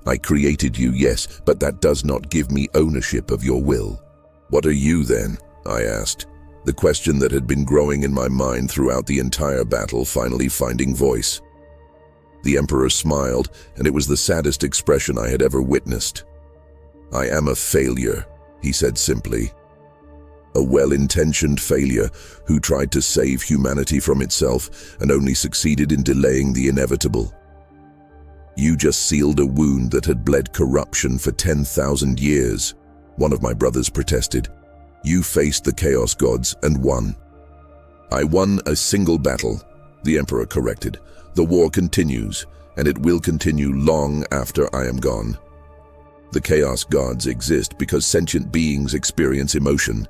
I created you, yes, but that does not give me ownership of your will." "What are you then?" I asked, the question that had been growing in my mind throughout the entire battle finally finding voice. The Emperor smiled, and it was the saddest expression I had ever witnessed. "I am a failure," he said simply. "A well-intentioned failure who tried to save humanity from itself and only succeeded in delaying the inevitable. You just sealed a wound that had bled corruption for 10,000 years, one of my brothers protested. "You faced the Chaos Gods and won." "I won a single battle," the Emperor corrected. "The war continues, and it will continue long after I am gone. The Chaos Gods exist because sentient beings experience emotion.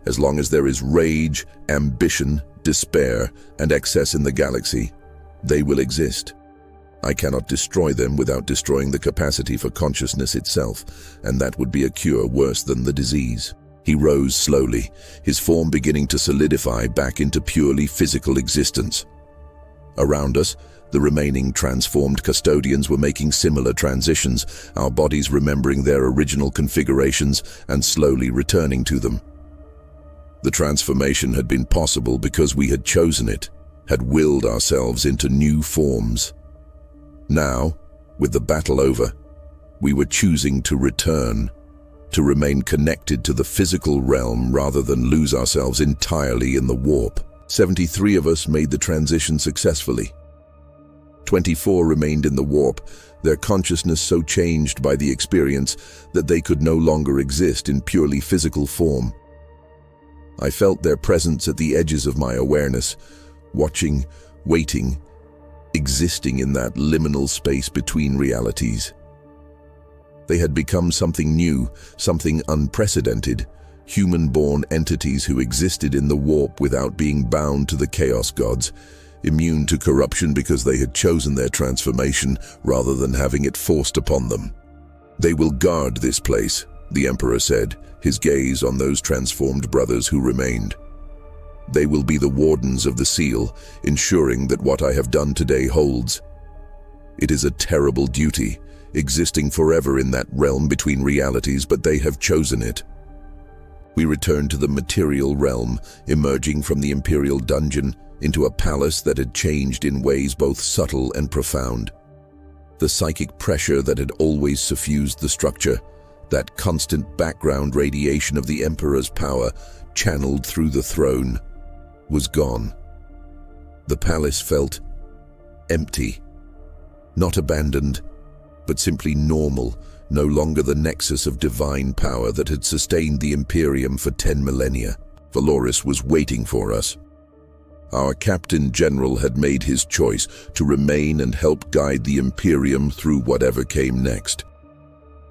As long as there is rage, ambition, despair, and excess in the galaxy, they will exist. I cannot destroy them without destroying the capacity for consciousness itself, and that would be a cure worse than the disease." He rose slowly, his form beginning to solidify back into purely physical existence. Around us, the remaining transformed custodians were making similar transitions, our bodies remembering their original configurations and slowly returning to them. The transformation had been possible because we had chosen it, had willed ourselves into new forms. Now, with the battle over, we were choosing to return, to remain connected to the physical realm rather than lose ourselves entirely in the warp. 73 of us made the transition successfully. 24 remained in the warp, their consciousness so changed by the experience that they could no longer exist in purely physical form. I felt their presence at the edges of my awareness, watching, waiting, existing in that liminal space between realities. They had become something new, something unprecedented, human-born entities who existed in the warp without being bound to the Chaos Gods, immune to corruption because they had chosen their transformation rather than having it forced upon them. "They will guard this place," the Emperor said, his gaze on those transformed brothers who remained. "They will be the wardens of the seal, ensuring that what I have done today holds. It is a terrible duty, existing forever in that realm between realities, but they have chosen it." We returned to the material realm, emerging from the Imperial Dungeon into a palace that had changed in ways both subtle and profound. The psychic pressure that had always suffused the structure, that constant background radiation of the Emperor's power channeled through the throne, was gone. The palace felt empty, not abandoned, but simply normal, no longer the nexus of divine power that had sustained the Imperium for 10 millennia. Valoris was waiting for us. Our Captain General had made his choice to remain and help guide the Imperium through whatever came next.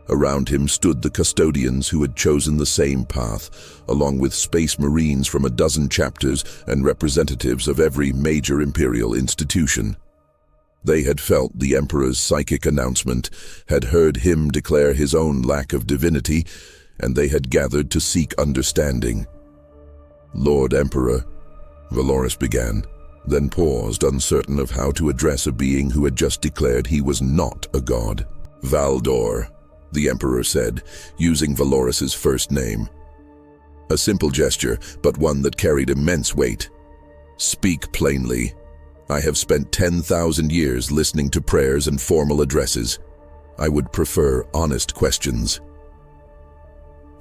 Around him stood the Custodians who had chosen the same path, along with Space Marines from a dozen chapters and representatives of every major Imperial institution. They had felt the Emperor's psychic announcement, had heard him declare his own lack of divinity, and they had gathered to seek understanding. "Lord Emperor," Valoris began, then paused, uncertain of how to address a being who had just declared he was not a god. "Valdor," the Emperor said, using Valoris's first name. A simple gesture, but one that carried immense weight. "Speak plainly. I have spent 10,000 years listening to prayers and formal addresses. I would prefer honest questions."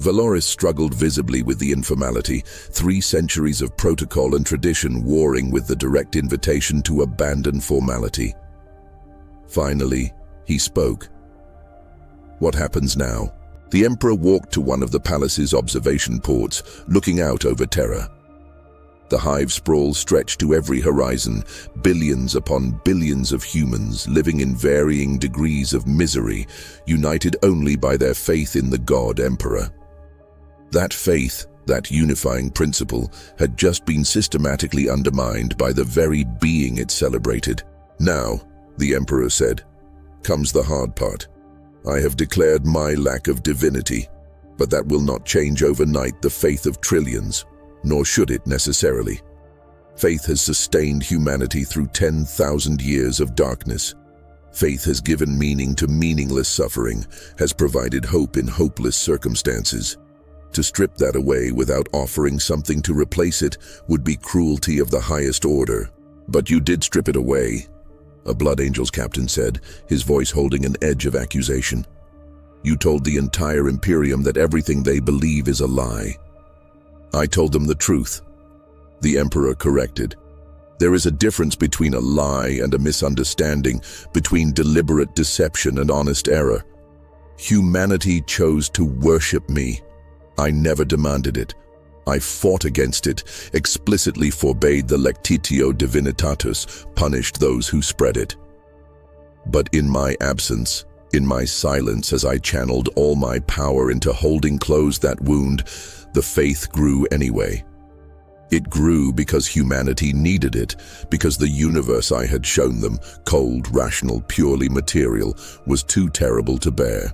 Valoris struggled visibly with the informality, 3 centuries of protocol and tradition warring with the direct invitation to abandon formality. Finally, he spoke. What happens now? The Emperor walked to one of the palace's observation ports, looking out over Terra. The hive sprawl stretched to every horizon, billions upon billions of humans living in varying degrees of misery, united only by their faith in the God Emperor. That faith, that unifying principle, had just been systematically undermined by the very being it celebrated. Now, the Emperor said, comes the hard part. I have declared my lack of divinity, but that will not change overnight the faith of trillions, nor should it necessarily. Faith has sustained humanity through 10,000 years of darkness. Faith has given meaning to meaningless suffering, has provided hope in hopeless circumstances. To strip that away without offering something to replace it would be cruelty of the highest order. But you did strip it away, a Blood Angels captain said, his voice holding an edge of accusation. You told the entire Imperium that everything they believe is a lie. I told them the truth. The Emperor corrected. There is a difference between a lie and a misunderstanding, between deliberate deception and honest error. Humanity chose to worship me. I never demanded it. I fought against it, explicitly forbade the lectitio divinitatus, punished those who spread it. But in my absence, in my silence as I channeled all my power into holding closed that wound, the faith grew anyway. It grew because humanity needed it, because the universe I had shown them, cold, rational, purely material, was too terrible to bear.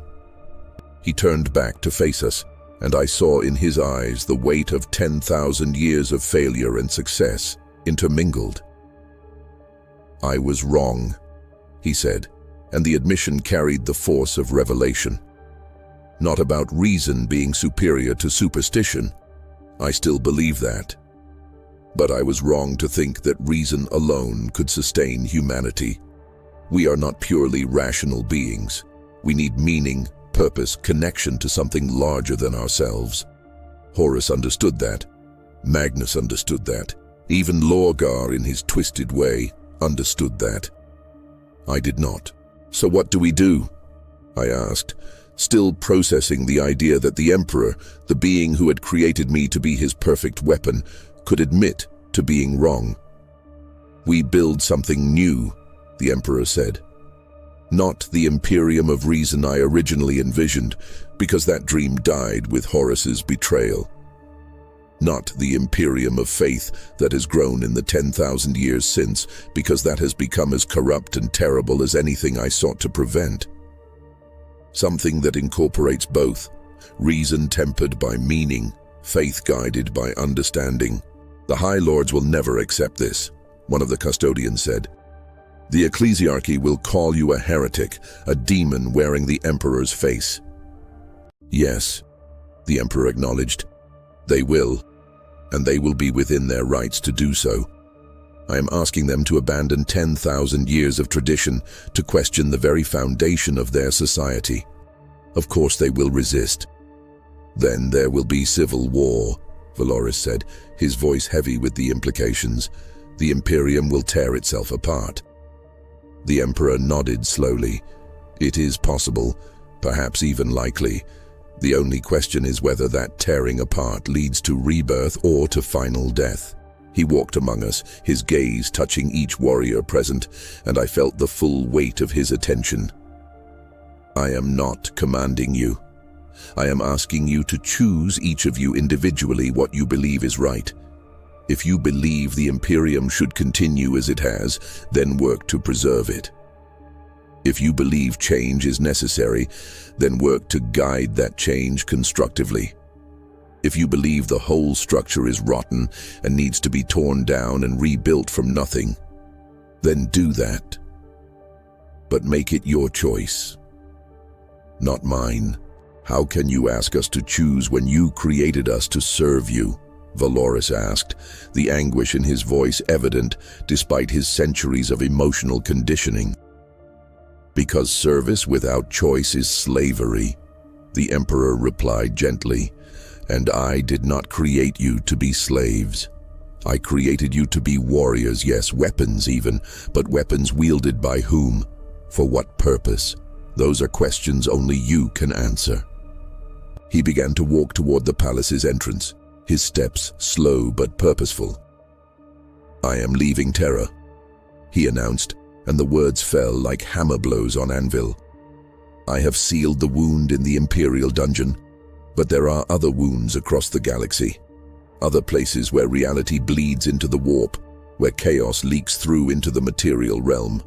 He turned back to face us, and I saw in his eyes the weight of 10,000 years of failure and success intermingled. I was wrong, he said, and the admission carried the force of revelation. Not about reason being superior to superstition. I still believe that. But I was wrong to think that reason alone could sustain humanity. We are not purely rational beings. We need meaning, purpose, connection to something larger than ourselves. Horus understood that. Magnus understood that. Even Lorgar, in his twisted way, understood that. I did not. So what do we do? I asked, still processing the idea that the Emperor, the being who had created me to be his perfect weapon, could admit to being wrong. We build something new, the Emperor said. Not the Imperium of reason I originally envisioned, because that dream died with Horus's betrayal. Not the Imperium of faith that has grown in the 10,000 years since, because that has become as corrupt and terrible as anything I sought to prevent. Something that incorporates both, reason tempered by meaning, faith guided by understanding. The High Lords will never accept this, one of the Custodians said. The ecclesiarchy will call you a heretic, a demon wearing the Emperor's face. Yes, the Emperor acknowledged. They will, and they will be within their rights to do so. I am asking them to abandon 10,000 years of tradition to question the very foundation of their society. Of course they will resist. Then there will be civil war, Valoris said, his voice heavy with the implications. The Imperium will tear itself apart. The Emperor nodded slowly. It is possible, perhaps even likely. The only question is whether that tearing apart leads to rebirth or to final death. He walked among us, his gaze touching each warrior present, and I felt the full weight of his attention. I am not commanding you. I am asking you to choose, each of you individually, what you believe is right. If you believe the Imperium should continue as it has, then work to preserve it. If you believe change is necessary, then work to guide that change constructively. If you believe the whole structure is rotten and needs to be torn down and rebuilt from nothing, then do that. But make it your choice, not mine. How can you ask us to choose when you created us to serve you? Valoris asked, the anguish in his voice evident despite his centuries of emotional conditioning. Because service without choice is slavery, The Emperor replied gently, "And I did not create you to be slaves. I created you to be warriors, yes, weapons even, but weapons wielded by whom? For what purpose? Those are questions only you can answer." He began to walk toward the palace's entrance, his steps slow but purposeful. "I am leaving Terra," he announced, and the words fell like hammer blows on anvil. "I have sealed the wound in the Imperial Dungeon, but there are other wounds across the galaxy. Other places where reality bleeds into the warp, where chaos leaks through into the material realm.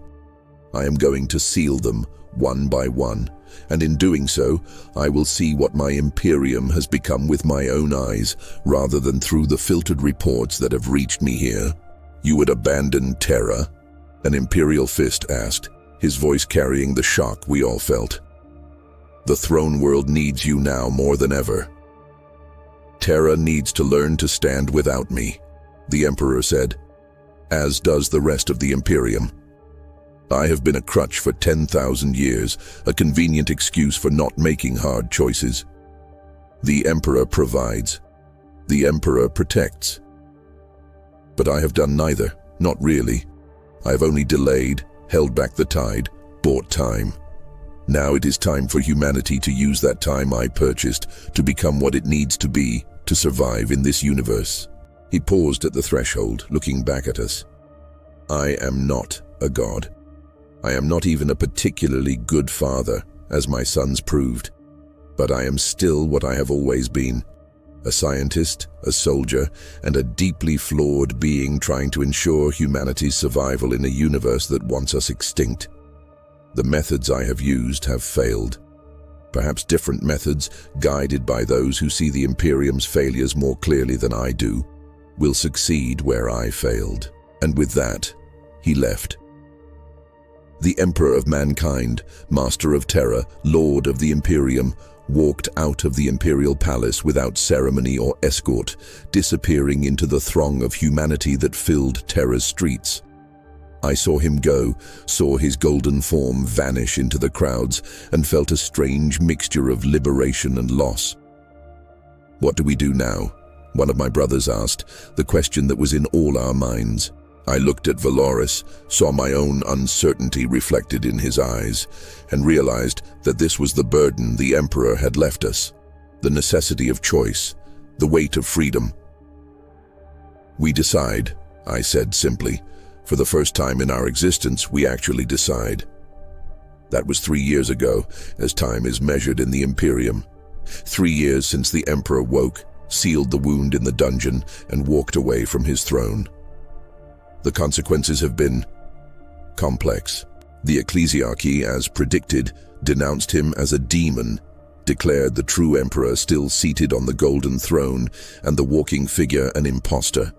I am going to seal them one by one, and in doing so, I will see what my Imperium has become with my own eyes, rather than through the filtered reports that have reached me here." "You would abandon Terra?" an Imperial fist asked, his voice carrying the shock we all felt. "The throne world needs you now more than ever." "Terra needs to learn to stand without me," the Emperor said, "as does the rest of the Imperium. I have been a crutch for 10,000 years, a convenient excuse for not making hard choices. The Emperor provides. The Emperor protects. But I have done neither, not really. I have only delayed, held back the tide, bought time. Now it is time for humanity to use that time I purchased to become what it needs to be to survive in this universe." He paused at the threshold, looking back at us. "I am not a god. I am not even a particularly good father, as my sons proved. But I am still what I have always been. A scientist, a soldier, and a deeply flawed being trying to ensure humanity's survival in a universe that wants us extinct. The methods I have used have failed. Perhaps different methods, guided by those who see the Imperium's failures more clearly than I do, will succeed where I failed." And with that, he left. The Emperor of Mankind, Master of Terra, Lord of the Imperium, walked out of the Imperial Palace without ceremony or escort, disappearing into the throng of humanity that filled Terra's streets. I saw him go, saw his golden form vanish into the crowds, and felt a strange mixture of liberation and loss. "What do we do now?" one of my brothers asked, the question that was in all our minds. I looked at Valoris, saw my own uncertainty reflected in his eyes, and realized that this was the burden the Emperor had left us, the necessity of choice, the weight of freedom. "We decide," I said simply. "For the first time in our existence, we actually decide." That was 3 years ago, as time is measured in the Imperium. 3 years since the Emperor woke, sealed the wound in the dungeon, and walked away from his throne. The consequences have been complex. The ecclesiarchy, as predicted, denounced him as a demon, declared the true emperor still seated on the golden throne, and the walking figure an impostor.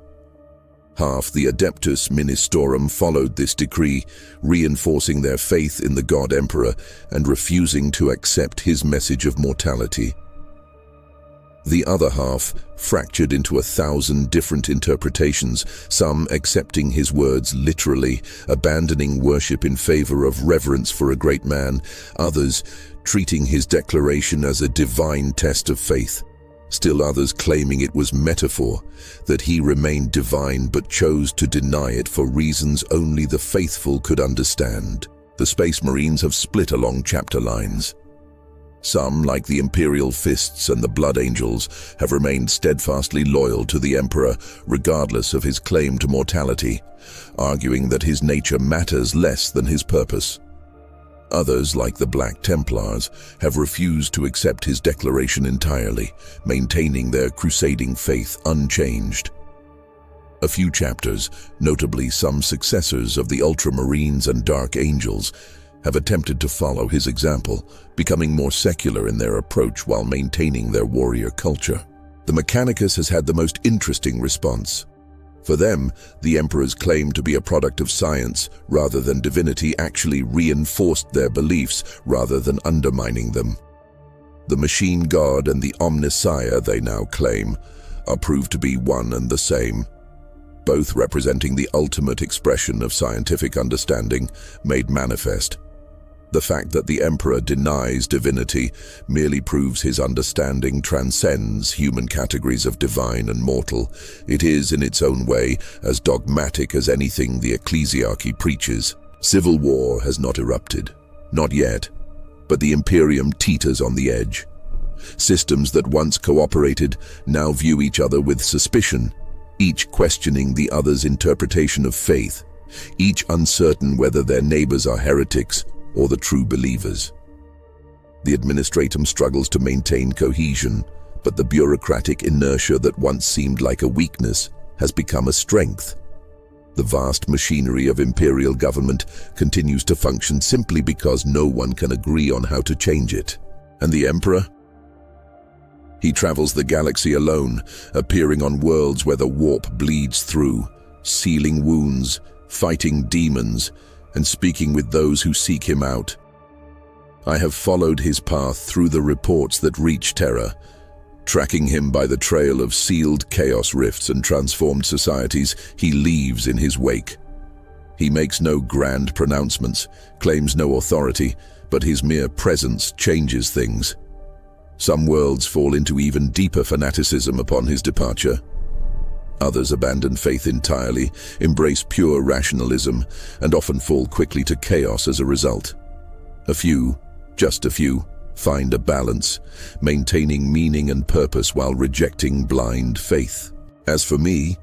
Half the Adeptus Ministorum followed this decree, reinforcing their faith in the God Emperor and refusing to accept his message of mortality. The other half fractured into 1,000 different interpretations, some accepting his words literally, abandoning worship in favor of reverence for a great man, others treating his declaration as a divine test of faith. Still others claiming it was metaphor, that he remained divine but chose to deny it for reasons only the faithful could understand. The Space Marines have split along chapter lines. Some, like the Imperial Fists and the Blood Angels, have remained steadfastly loyal to the Emperor, regardless of his claim to mortality, arguing that his nature matters less than his purpose. Others, like the Black Templars, have refused to accept his declaration entirely, maintaining their crusading faith unchanged. A few chapters, notably some successors of the Ultramarines and Dark Angels, have attempted to follow his example, becoming more secular in their approach while maintaining their warrior culture. The Mechanicus has had the most interesting response. For them, the Emperor's claim to be a product of science rather than divinity actually reinforced their beliefs rather than undermining them. The Machine God and the Omnissiah they now claim are proved to be one and the same, both representing the ultimate expression of scientific understanding made manifest. The fact that the Emperor denies divinity merely proves his understanding transcends human categories of divine and mortal. It is, in its own way, as dogmatic as anything the ecclesiarchy preaches. Civil war has not erupted. Not yet. But the Imperium teeters on the edge. Systems that once cooperated now view each other with suspicion, each questioning the other's interpretation of faith, each uncertain whether their neighbors are heretics or the true believers. The administratum struggles to maintain cohesion, but the bureaucratic inertia that once seemed like a weakness has become a strength. The vast machinery of imperial government continues to function simply because no one can agree on how to change it. And the Emperor? He travels the galaxy alone, appearing on worlds where the warp bleeds through, sealing wounds, fighting demons, and speaking with those who seek him out. I have followed his path through the reports that reach Terra, tracking him by the trail of sealed chaos rifts and transformed societies he leaves in his wake. He makes no grand pronouncements, claims no authority, but his mere presence changes things. Some worlds fall into even deeper fanaticism upon his departure. Others abandon faith entirely, embrace pure rationalism, and often fall quickly to chaos as a result. A few, just a few, find a balance, maintaining meaning and purpose while rejecting blind faith. As for me,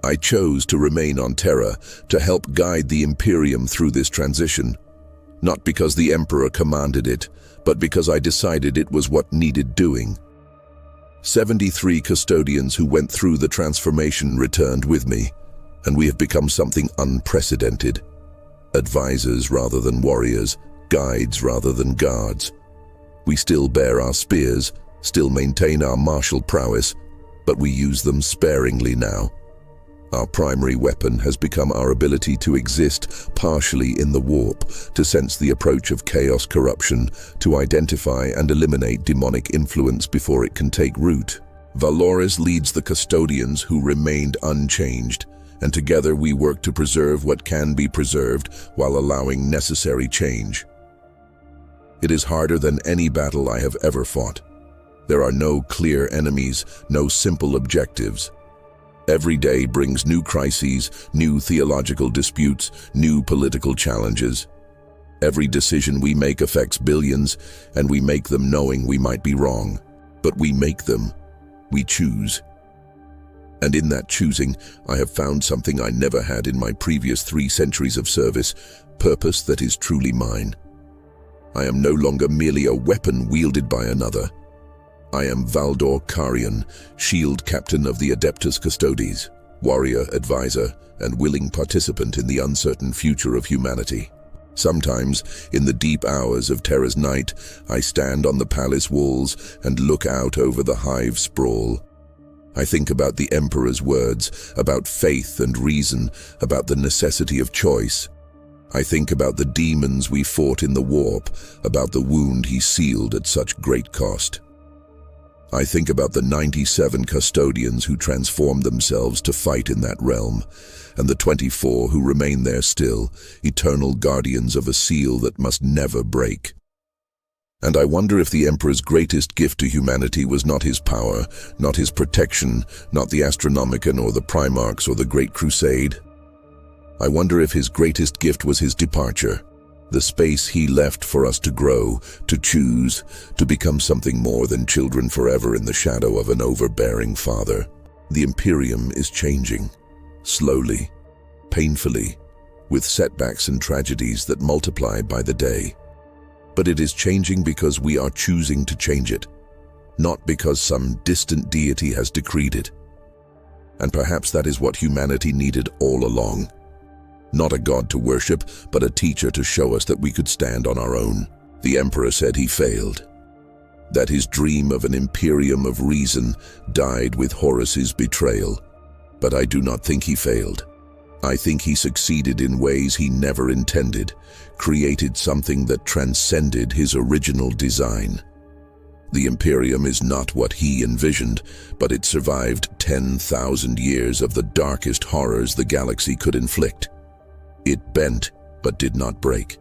I chose to remain on Terra to help guide the Imperium through this transition, not because the Emperor commanded it, but because I decided it was what needed doing. 73 custodians who went through the transformation returned with me, and we have become something unprecedented. Advisors rather than warriors, guides rather than guards. We still bear our spears, still maintain our martial prowess, but we use them sparingly now. Our primary weapon has become our ability to exist partially in the warp, to sense the approach of chaos corruption, to identify and eliminate demonic influence before it can take root. Valoris leads the custodians who remained unchanged, and together we work to preserve what can be preserved while allowing necessary change. It is harder than any battle I have ever fought. There are no clear enemies, no simple objectives. Every day brings new crises, new theological disputes, new political challenges. Every decision we make affects billions, and we make them knowing we might be wrong. But we make them. We choose. And in that choosing, I have found something I never had in my previous 3 centuries of service, purpose that is truly mine. I am no longer merely a weapon wielded by another. I am Valdor Kharion, Shield-Captain of the Adeptus Custodes, warrior, advisor, and willing participant in the uncertain future of humanity. Sometimes, in the deep hours of Terra's night, I stand on the palace walls and look out over the hive sprawl. I think about the Emperor's words, about faith and reason, about the necessity of choice. I think about the demons we fought in the warp, about the wound he sealed at such great cost. I think about the 97 custodians who transformed themselves to fight in that realm, and the 24 who remain there still, eternal guardians of a seal that must never break. And I wonder if the Emperor's greatest gift to humanity was not his power, not his protection, not the Astronomicon or the Primarchs or the Great Crusade. I wonder if his greatest gift was his departure, the space he left for us to grow, to choose, to become something more than children forever in the shadow of an overbearing father. The Imperium is changing, slowly, painfully, with setbacks and tragedies that multiply by the day. But it is changing because we are choosing to change it, not because some distant deity has decreed it. And perhaps that is what humanity needed all along. Not a god to worship, but a teacher to show us that we could stand on our own. The Emperor said he failed, that his dream of an Imperium of reason died with Horus's betrayal. But I do not think he failed. I think he succeeded in ways he never intended, created something that transcended his original design. The Imperium is not what he envisioned, but it survived 10,000 years of the darkest horrors the galaxy could inflict. It bent, but did not break.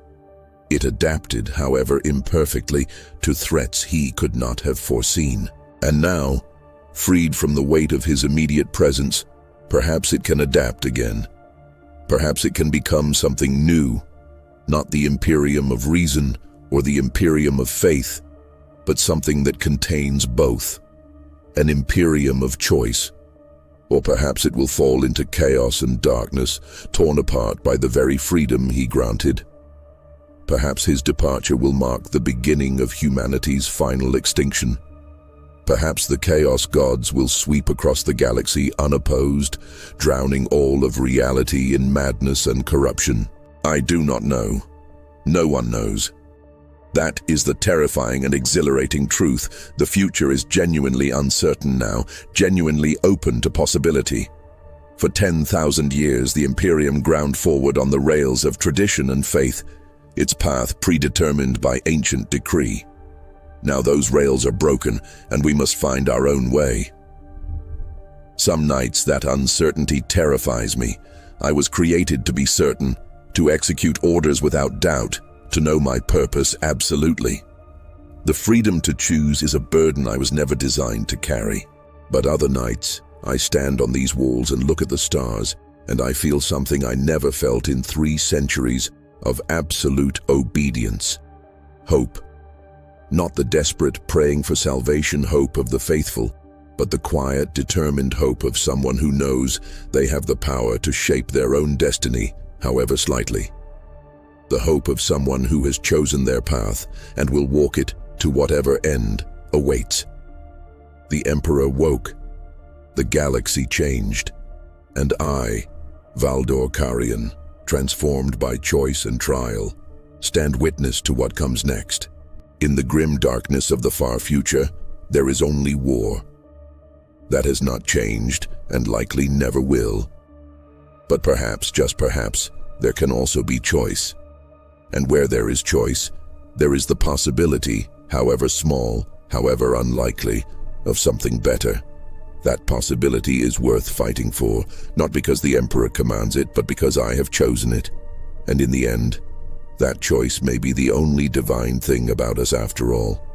It adapted, however imperfectly, to threats he could not have foreseen. And now, freed from the weight of his immediate presence, perhaps it can adapt again. Perhaps it can become something new, not the Imperium of reason or the Imperium of faith, but something that contains both. An Imperium of choice. Or perhaps it will fall into chaos and darkness, torn apart by the very freedom he granted. Perhaps his departure will mark the beginning of humanity's final extinction. Perhaps the Chaos Gods will sweep across the galaxy unopposed, drowning all of reality in madness and corruption. I do not know. No one knows. That is the terrifying and exhilarating truth. The future is genuinely uncertain now, genuinely open to possibility. For 10,000 years, the Imperium ground forward on the rails of tradition and faith, its path predetermined by ancient decree. Now those rails are broken, and we must find our own way. Some nights that uncertainty terrifies me. I was created to be certain, to execute orders without doubt, to know my purpose absolutely. The freedom to choose is a burden I was never designed to carry. But other nights, I stand on these walls and look at the stars, and I feel something I never felt in 3 centuries of absolute obedience. Hope. Not the desperate, praying for salvation hope of the faithful, but the quiet, determined hope of someone who knows they have the power to shape their own destiny, however slightly. The hope of someone who has chosen their path and will walk it to whatever end awaits. The Emperor woke. The galaxy changed. And I, Valdor Kharion, transformed by choice and trial, stand witness to what comes next. In the grim darkness of the far future, there is only war. That has not changed and likely never will. But perhaps, just perhaps, there can also be choice. And where there is choice, there is the possibility, however small, however unlikely, of something better. That possibility is worth fighting for, not because the Emperor commands it, but because I have chosen it. And in the end, that choice may be the only divine thing about us after all.